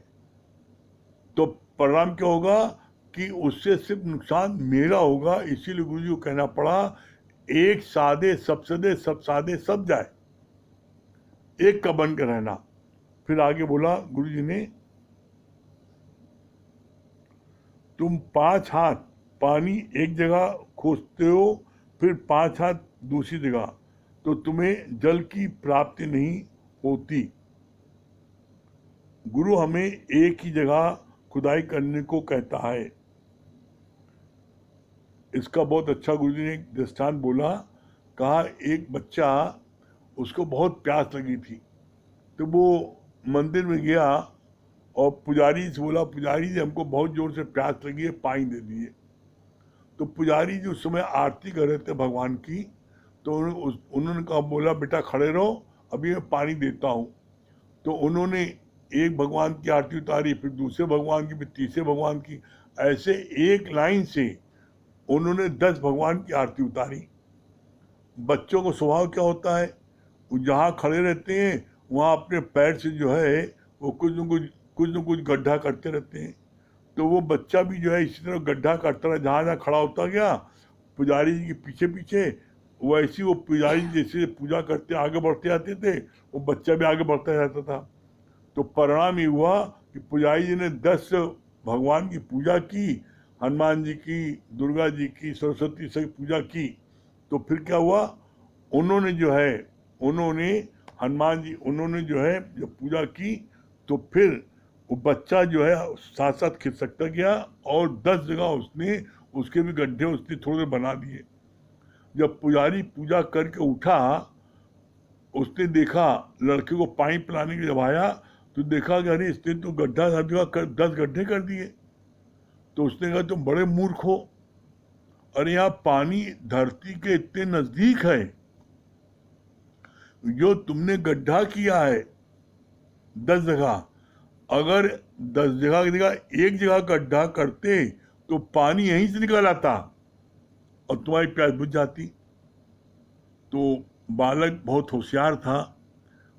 तो परिणाम क्या होगा कि उससे सिर्फ नुकसान मेरा होगा। इसीलिए गुरु जी को कहना पड़ा एक सादे सब सदे, सब सादे सब जाए, एक का बन कर रहना। फिर आगे बोला गुरु जी ने, तुम 5 हाथ पानी एक जगह खोजते हो, फिर 5 हाथ दूसरी जगह, तो तुम्हें जल की प्राप्ति नहीं होती। गुरु हमें एक ही जगह खुदाई करने को कहता है। इसका बहुत अच्छा गुरु जी ने एक दृष्टांत बोला। कहा एक बच्चा, उसको बहुत प्यास लगी थी, तो वो मंदिर में गया और पुजारी से बोला, पुजारी जी हमको बहुत जोर से प्यास लगी है, पानी दे दिए। तो पुजारी जी उस समय आरती कर रहे थे भगवान की, तो उन्होंने कहा, बोला बेटा खड़े रहो, अभी मैं पानी देता हूँ। तो उन्होंने एक भगवान की आरती उतारी, फिर दूसरे भगवान की, फिर तीसरे भगवान की, ऐसे एक लाइन से उन्होंने 10 भगवान की आरती उतारी। बच्चों को स्वभाव क्या होता है, वो जहाँ खड़े रहते हैं वहाँ अपने पैर से जो है वो कुछ न कुछ गड्ढा करते रहते हैं। तो वो बच्चा भी जो है इसी तरह गड्ढा करता रहा, जहाँ जहाँ खड़ा होता गया पुजारी जी के पीछे पीछे, वैसे वो पुजारी जैसे पूजा करते आगे बढ़ते जाते थे, वो बच्चा भी आगे बढ़ता जाता था। तो परिणाम ये हुआ कि पुजारी जी ने 10 भगवान की पूजा की, हनुमान जी की, दुर्गा जी की, सरस्वती से पूजा की। तो फिर क्या हुआ, उन्होंने जो है जब पूजा की, तो फिर वो बच्चा जो है साथ साथ खिसकता गया, और 10 जगह उसने उसके भी गड्ढे उसने थोड़े बना दिए। जब पुजारी पूजा करके उठा, उसने देखा लड़के को पानी पिलाने के लिए जब आया, तो देखा कि अरे इसने तो गड्ढा हर जगह 10 गड्ढे कर दिए। तो उसने कहा तुम बड़े मूर्ख हो, अरे यहाँ पानी धरती के इतने नजदीक है, जो तुमने गड्ढा किया है 10 जगह, अगर 10 जगह की जगह एक जगह गड्ढा करते तो पानी यहीं से निकल आता और तुम्हारी प्यास बुझ जाती। तो बालक बहुत होशियार था।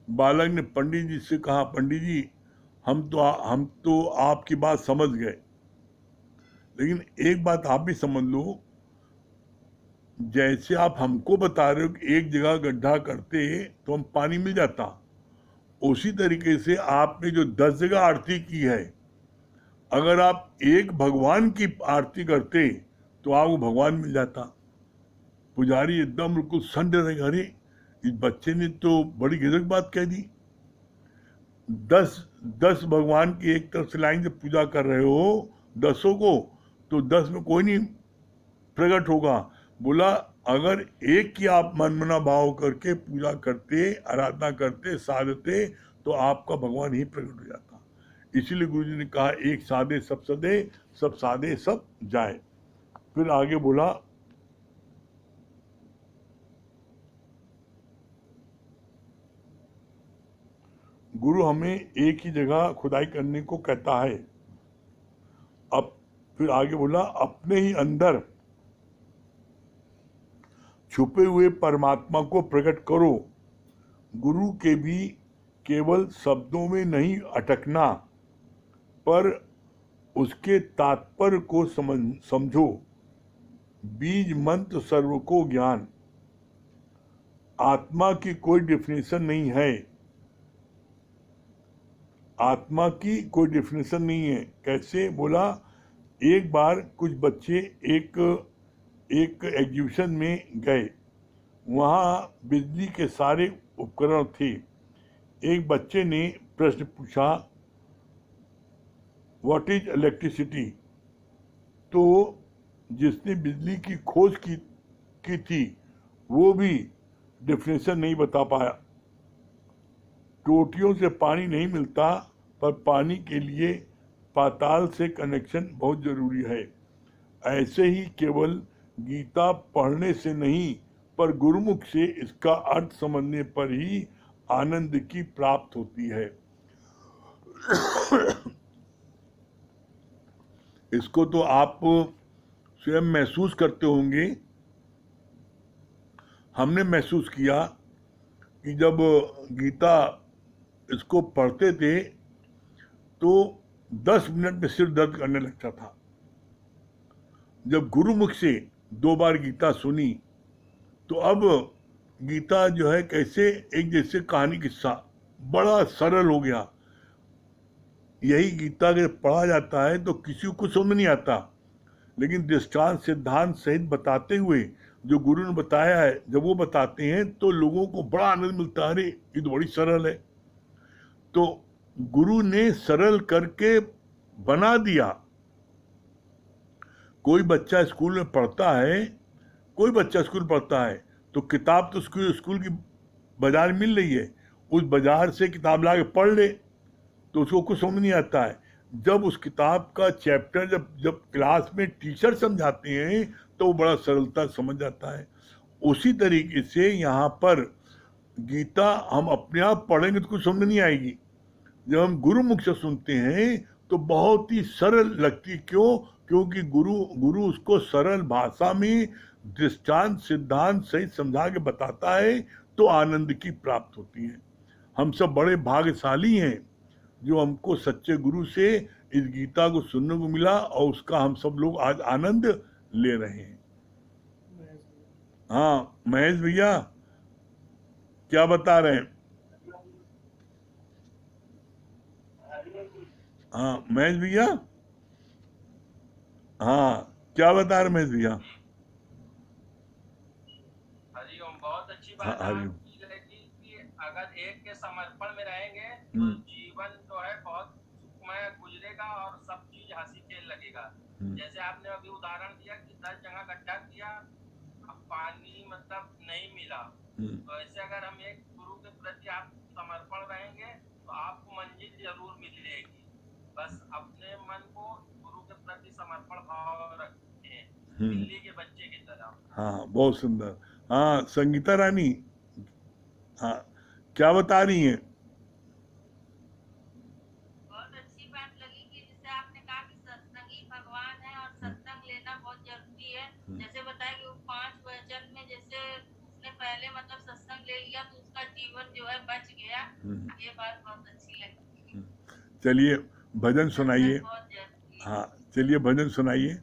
बालक ने पंडित जी से कहा, पंडित जी हम तो आपकी बात समझ गए, लेकिन एक बात आप भी समझ लो, जैसे आप हमको बता रहे हो कि एक जगह गड्ढा करते तो हम पानी मिल जाता, उसी तरीके से आपने जो 10 जगह आरती की है, अगर आप एक भगवान की आरती करते तो आपको भगवान मिल जाता। पुजारी एकदम बिल्कुल संड रहे, अरे इस बच्चे ने तो बड़ी गजब बात कह दी। 10 10 भगवान की एक तरफ से लाइन जब पूजा कर रहे हो 10 को, तो 10 में कोई नहीं प्रकट होगा। बोला अगर एक की आप मनमना भाव करके पूजा करते, आराधना करते, साधते, तो आपका भगवान ही प्रकट हो जाता। इसीलिए गुरु जी ने कहा एक साधे सब सदे, सब साधे सब जाए। फिर आगे बोला गुरु हमें एक ही जगह खुदाई करने को कहता है। अब फिर आगे बोला अपने ही अंदर छुपे हुए परमात्मा को प्रकट करो। गुरु के भी केवल शब्दों में नहीं अटकना, पर उसके तात्पर्य को समझो। बीज मंत्र सर्व को ज्ञान। आत्मा की कोई डेफिनेशन नहीं है। आत्मा की कोई डेफिनेशन नहीं है। कैसे? बोला एक बार कुछ बच्चे एक एग्जीबिशन में गए। वहाँ बिजली के सारे उपकरण थे। एक बच्चे ने प्रश्न पूछा व्हाट इज इलेक्ट्रिसिटी? तो जिसने बिजली की खोज की थी वो भी डेफिनेशन नहीं बता पाया। टोटियों से पानी नहीं मिलता, पर पानी के लिए पाताल से कनेक्शन बहुत जरूरी है। ऐसे ही केवल गीता पढ़ने से नहीं, पर गुरुमुख से इसका अर्थ समझने पर ही आनंद की प्राप्त होती है। इसको तो आप स्वयं महसूस करते होंगे। हमने महसूस किया कि जब गीता इसको पढ़ते थे तो 10 मिनट में सिर दर्द करने लगता था। जब गुरुमुख से 2 बार गीता सुनी तो अब गीता जो है कैसे एक जैसे कहानी किस्सा बड़ा सरल हो गया। यही गीता अगर पढ़ा जाता है तो किसी को समझ नहीं आता, लेकिन दृष्टांत सिद्धांत सहित बताते हुए जो गुरु ने बताया है, जब वो बताते हैं तो लोगों को बड़ा आनंद मिलता है। अरे ये तो बड़ी सरल है। तो गुरु ने सरल करके बना दिया। कोई बच्चा स्कूल में पढ़ता है, कोई बच्चा स्कूल पढ़ता है तो किताब तो स्कूल की बाजार मिल रही है, उस बाजार से किताब ला के पढ़ ले तो उसको कुछ समझ नहीं आता है। जब उस किताब का चैप्टर जब क्लास में टीचर समझाते हैं तो वो बड़ा सरलता समझ जाता है। उसी तरीके से यहाँ पर गीता हम अपने आप पढ़ेंगे तो कुछ समझ नहीं आएगी। जब हम गुरुमुख से सुनते हैं तो बहुत ही सरल लगती। क्यों? क्योंकि गुरु उसको सरल भाषा में दृष्टांत सिद्धांत सहित समझा के बताता है, तो आनंद की प्राप्त होती है। हम सब बड़े भाग्यशाली हैं जो हमको सच्चे गुरु से इस गीता को सुनने को मिला और उसका हम सब लोग आज आनंद ले रहे हैं। हाँ महेश भैया क्या बता रहे हैं? हाँ महेश भैया, हाँ क्या बता रहे महेश भैया? हरिओम। बहुत अच्छी हाँ बात हरिओम। आपकी लगी कि अगर एक के समर्पण में रहेंगे तो हम्म, जीवन जो है बहुत सुखमय गुजरेगा और सब चीज हंसी खेल लगेगा। हम्म, जैसे आपने अभी उदाहरण दिया कि 10 जगह गड्ढा किया, अब पानी मतलब नहीं मिला, हम्म, तो ऐसे अगर हम एक गुरु के प्रति आप समर्पण रहेंगे तो आपको मंजिल जरूर मिलेगी। बस अपने मन को गुरु के प्रति समर्पण भाव रखें, हम्म, बिल्ली के बच्चे की तरह। हाँ बहुत सुंदर। हाँ संगीता रानी, हाँ क्या बता रही हैं? बहुत अच्छी बात लगी कि जैसे आपने कहा कि सत्संग ही भगवान है और सत्संग लेना बहुत जरूरी है। जैसे बताया कि वो 5 वचन में जैसे उसने पहले मतलब सत्संग ले लिया तो उसका जीवन जो है बच गया। ये बात बहुत अच्छी लगी। चलिए भजन सुनाइए। सत्संग बहुत जरूरी है। हाँ चलिए भजन सुनाइए।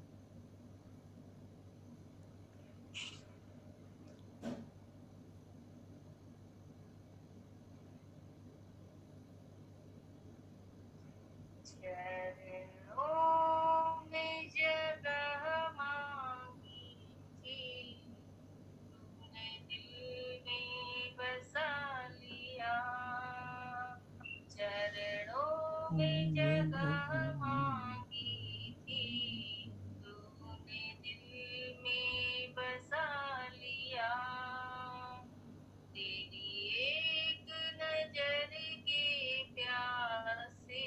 चरणों में जगह मांगी थी, तूने दिल में बसा लिया। चरणों में जगह मांगी थी, तूने दिल में बसा लिया। तेरी एक नजर के प्यार से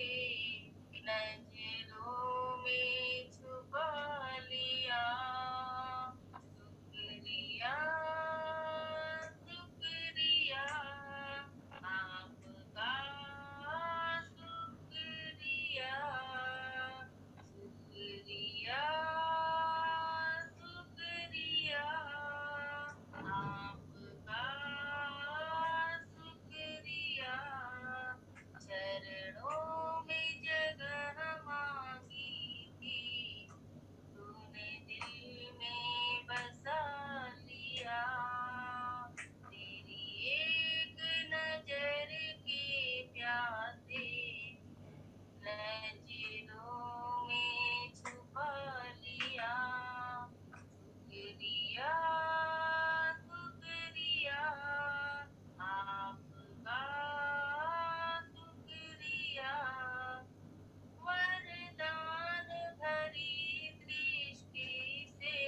नजरों में छुपा लिया। शुक्रिया शुक्रिया आपका, शुक्रिया शुक्रिया शुक्रिया आपका, शुक्रिया। चरणों में जगह मांगी थी, तूने दिल में बसा लिया। तेरी एक नजर के प्यासे नजरों में छुपा लिया। शुक्रिया शुक्रिया आपका, शुक्रिया। वरदान भरी दृष्टि से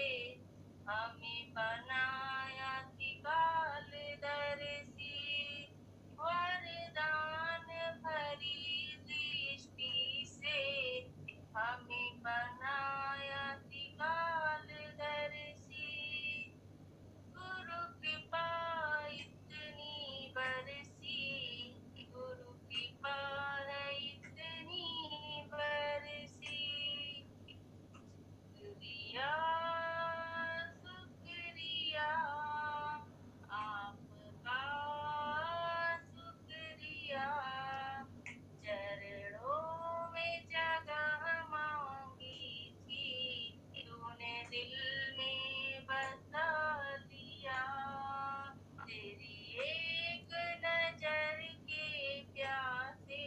हमें बनाया थी कालदर्शी। वरदान भरी दृष्टि से हमें बनाया थी कालदर्शी। गुरु कृपा इतनी बरसी, गुरु कृपा है इतनी बरसी। शुक्रिया शुक्रिया आपका, शुक्रिया। चरणों में जगह मांगी थी, तूने दिल में बसा लिया। तेरी एक नजर के प्यासे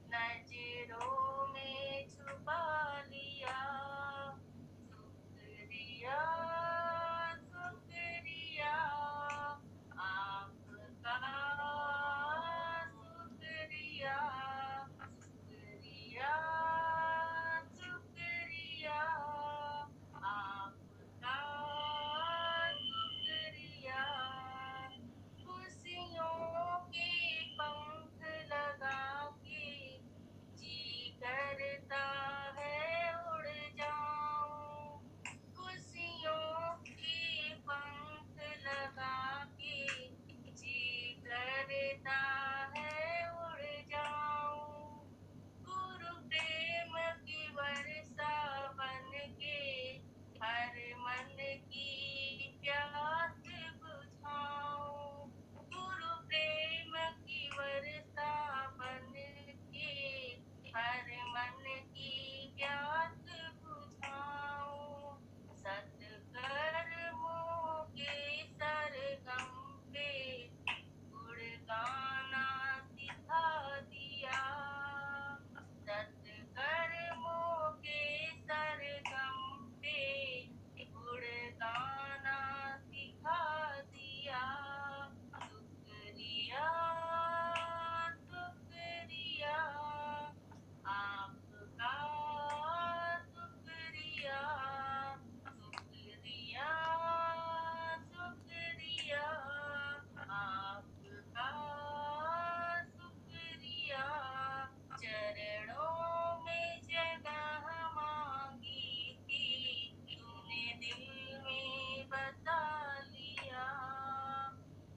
नजरों में छुपा लिया। शुक्रिया शुक्रिया आपका, शुक्रिया शुक्रिया शुक्रिया आपका, शुक्रिया। खुशियों के पंख लगा के जी करता है उड़ जाऊं। खुशियों के पंख लगा के जी करता है उड़ जाऊं। गुरु प्रेम की वर्षा बन के हर मन की प्यास बुझाऊं। गुरु प्रेम की वर्षा बन के हर मन की प्यास बुझाऊं। सत्कर्मों के सरगम पे गुण गाना सिखा दिया। सत्कर्मों के सरगम पे गुण गाना सिखा दिया। शुक्रिया शुक्रिया आपका, शुक्रिया शुक्रिया शुक्रिया आपका, शुक्रिया। चरणों में जगह मांगी थी, तूने दिल में बसा लिया।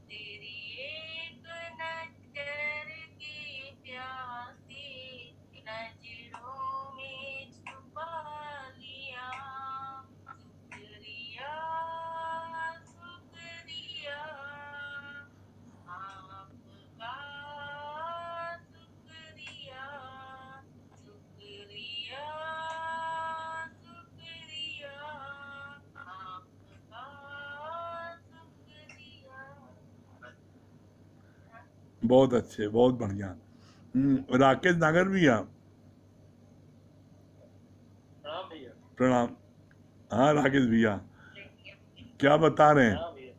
तेरी एक नजर के प्यासे नजरों में छुपा लिया। शुक्रिया शुक्रिया आपका, शुक्रिया शुक्रिया शुक्रिया आपका, शुक्रिया। बहुत अच्छे, बहुत बढ़िया। राकेश नागर भैया हाँ भैया। प्रणाम। हाँ राकेश भैया, क्या बता रहे हैं? हाँ भैया,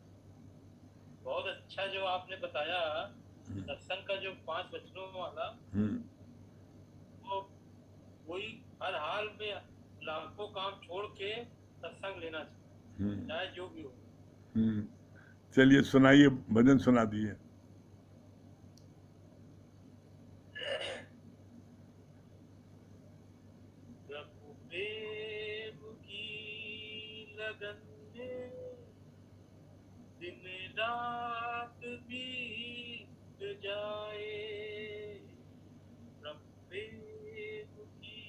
बहुत अच्छा जो आपने बताया सत्संग का जो 5 वचनों वाला, हम्म, कोई हर हाल में लाखों काम छोड़ के सत्संग लेना चाहिए, चाहे जो भी हो। चलिए सुनाइए, भजन सुना दिए। प्रभु प्रेम की लगन में दिन रात बीत जाए, प्रभु प्रेम की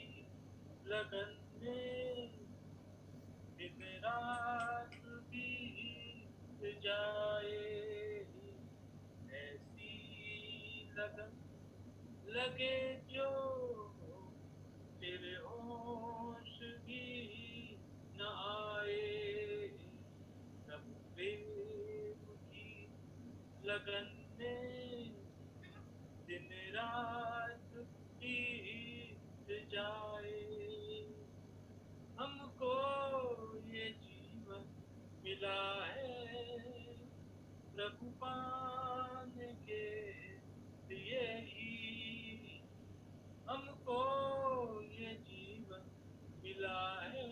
लगन में दिन रात बीत जाए, ऐसी लगन लगे जो फिर होश भी न आए, प्रभु प्रेम की लगन में दिन रात बीत जाए, हमको ये जीवन मिला है प्रभु पाने के लिए ही, हमको ये जीवन मिला है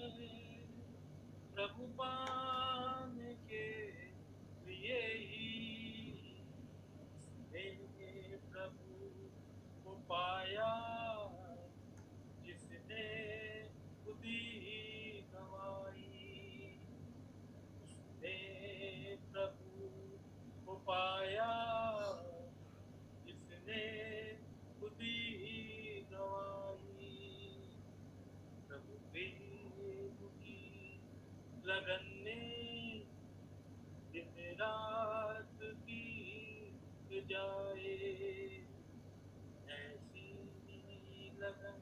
प्रभु पाने के लिए ही, जिसने प्रभु को पाया, जिसने खुद ही गवाई, उसने प्रभु को पाया, जिसने खुद ही गवाई, प्रभु प्रेम की लगन में दिन रात बीत जाए, ऐसी लगन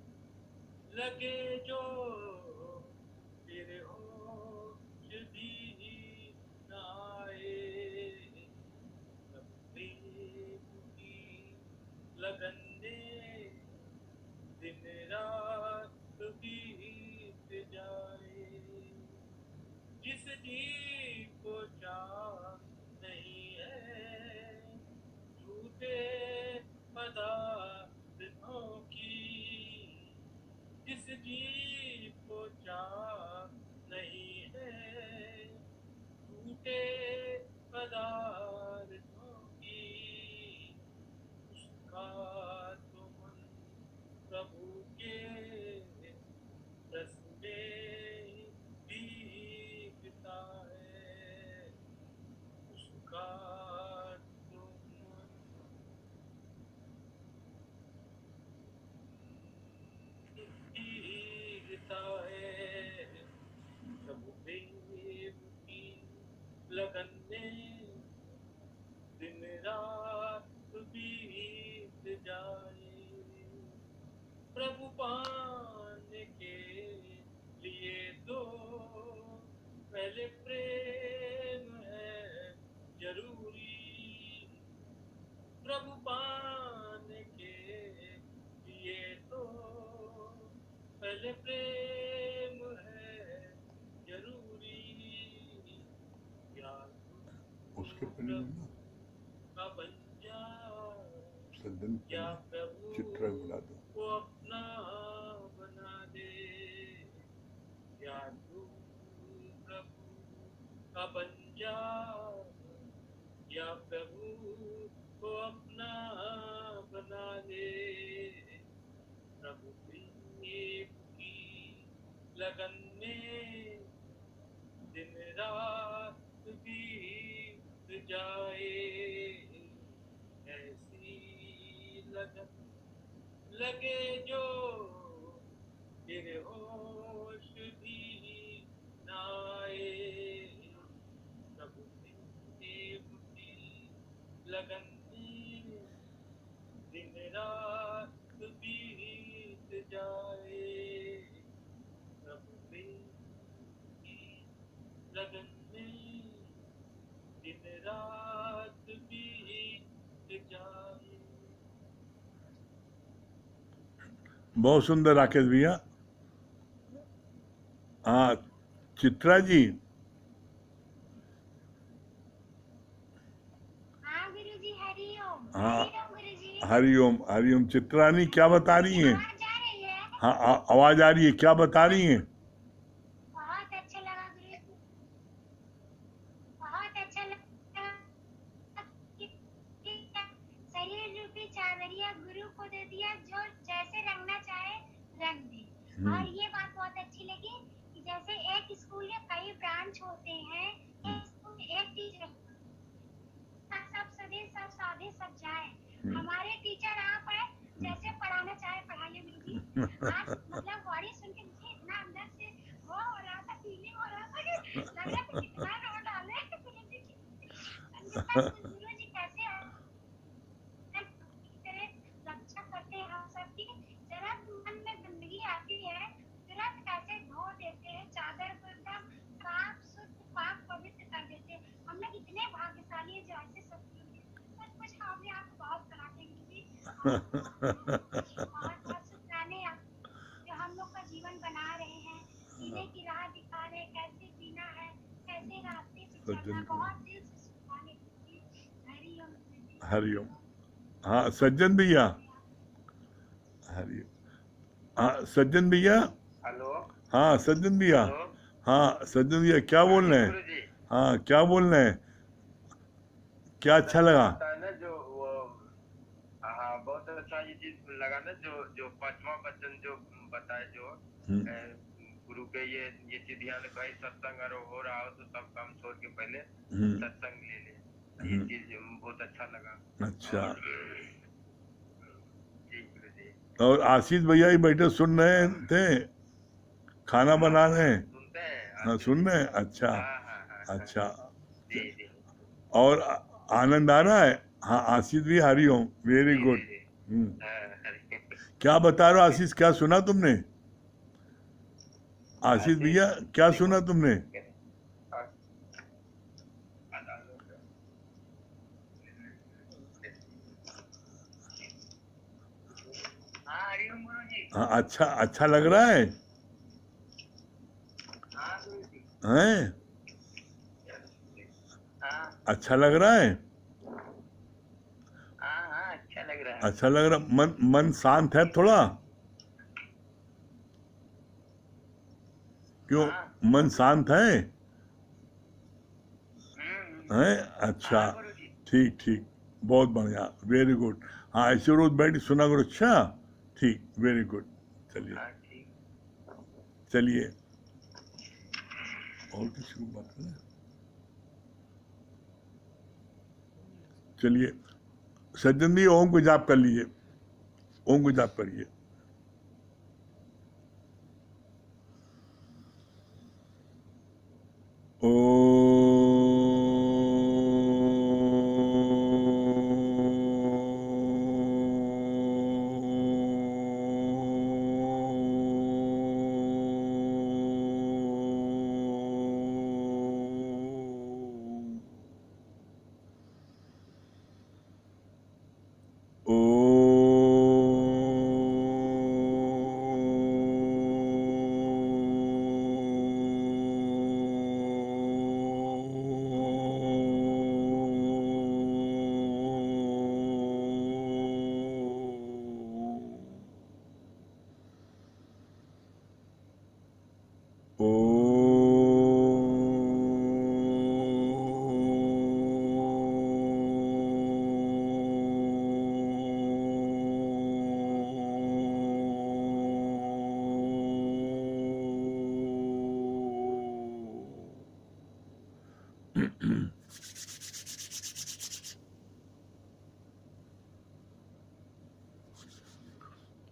लगे जो फिर होश भी न आए, प्रभु प्रेम की लगन में दिन रात बीत जाए, जिस जी को चाह नहीं है झूठे पदार्थों की, जिस जी को चाह नहीं है झूठे पदार्थों की, उसका तो मन प्रभु के रस में भीगता है, उसका तो मन भीगता है, प्रभु प्रेम की लगन में दिन रात बीत जाए, प्रभु पाने के लिए तो पहले प्रेम है जरूरी, प्रभु पाने के लिए तो पहले प्रेम है जरूरी, या उसके पहले का बन जा, सदन या प्रभु चित्र बना दो, को अपना बना दे, या तू प्रभु का बन जा, या प्रभु को अपना बना दे, प्रभु प्रेम की लगन में दिन रात बीत जाए, ऐसी लगन लगे जो फिर होश भी न आए, प्रभु प्रेम की लगन में दिन रात बीत जाए, प्रभु प्रेम की लगन में दिन रात बीत जाए। बहुत सुंदर राकेश भैया। हाँ चित्रा जी, हाँ गुरुजी, हरिओम। हाँ। हरिओम गुरुजी। हरिओम हरिओम। चित्रानी क्या बता रही हैं? आवाज आ रही है? हाँ आवाज आ रही है, क्या बता रही हैं? बहुत अच्छा लगा गुरु जी, बहुत अच्छा लगा कि शरीर रूपी चादरिया गुरु को दे दिया, जो जैसे रंगना चाहे रंग दे। और ये बात बहुत अच्छी लगी कि जैसे एक स्कूल में कई ब्रांच होते हैं, एक स्कूल में एक टीचर, सब सदे सब साधे सब जाए। हमारे टीचर आप है, जैसे पढ़ाना चाहे पढ़ाइए गुरु जी। आज मतलब वाणी सुन के मुझे इतना अंदर से वो हो रहा था, फीलिंग हो रहा था कि लग रहा था कितना रो डाले गुरु जी की। गुरु जी कैसे तरह रक्षा करते हैं हम सबकी। जरा मन में गंदगी आती है, तुरंत कैसे धो देते हैं, चादर को एकदम साफ शुद्ध पाक पवित्र कर देते हैं। हम लोग इतने भाग्यशाली हैं जो ऐसे सत्संग में सब कुछ हमें आप बहुत कराते हैं गुरु जी। बहुत बहुत शुक्राने आप जो हम लोग का जीवन बना रहे हैं, जीने की राह दिखा रहे हैं, कैसे जीना है, कैसे रास्ते पे चलना। बहुत दिल से शुक्राने गुरु जी। हरिओम गुरु जी। हरिओम। हाँ सज्जन भैया, हरिओम। हाँ सज्जन भैया, हेलो हाँ सज्जन भैया, हाँ सज्जन भैया क्या बोल रहे हैं? गुरु जी, हाँ क्या बोल रहे हैं? क्या अच्छा लगा? होता है ना जो वो, हाँ बहुत अच्छा ये चीज लगा ना, जो जो पांचवा वचन जो बताए, जो गुरु के ये चीज ध्यान, कहीं सत्संग अगर हो रहा हो तो सब काम छोड़ के पहले सत्संग ले ले। ये चीज बहुत अच्छा लगा। अच्छा। जी गुरु जी। और आशीष भैया ही बैठे सुन रहे थे, खाना बना रहे हैं? सुनते हैं? हाँ सुन रहे हैं। अच्छा हाँ। अच्छा। जी जी। और आनंद आ रहा है? हाँ आशीष भी हरिओम, वेरी गुड। क्या बता रहे हो आशीष, क्या सुना तुमने? आशीष भैया क्या सुना तुमने? हाँ अच्छा, अच्छा लग रहा है? हैं? अच्छा लग रहा है? अच्छा लग रहा है। अच्छा लग रहा। मन शांत है थोड़ा? क्यों मन शांत है? हैं? अच्छा ठीक ठीक, बहुत बढ़िया, वेरी गुड। हाँ ऐसे रोज बैठ के सुना करो। अच्छा ठीक, वेरी गुड। चलिए चलिए, और किसी को बात करना? चलिए सज्जन भी ओम को जाप कर लीजिए, ओम को जाप करिए।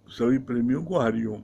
सभी प्रेमियों को हरिओम।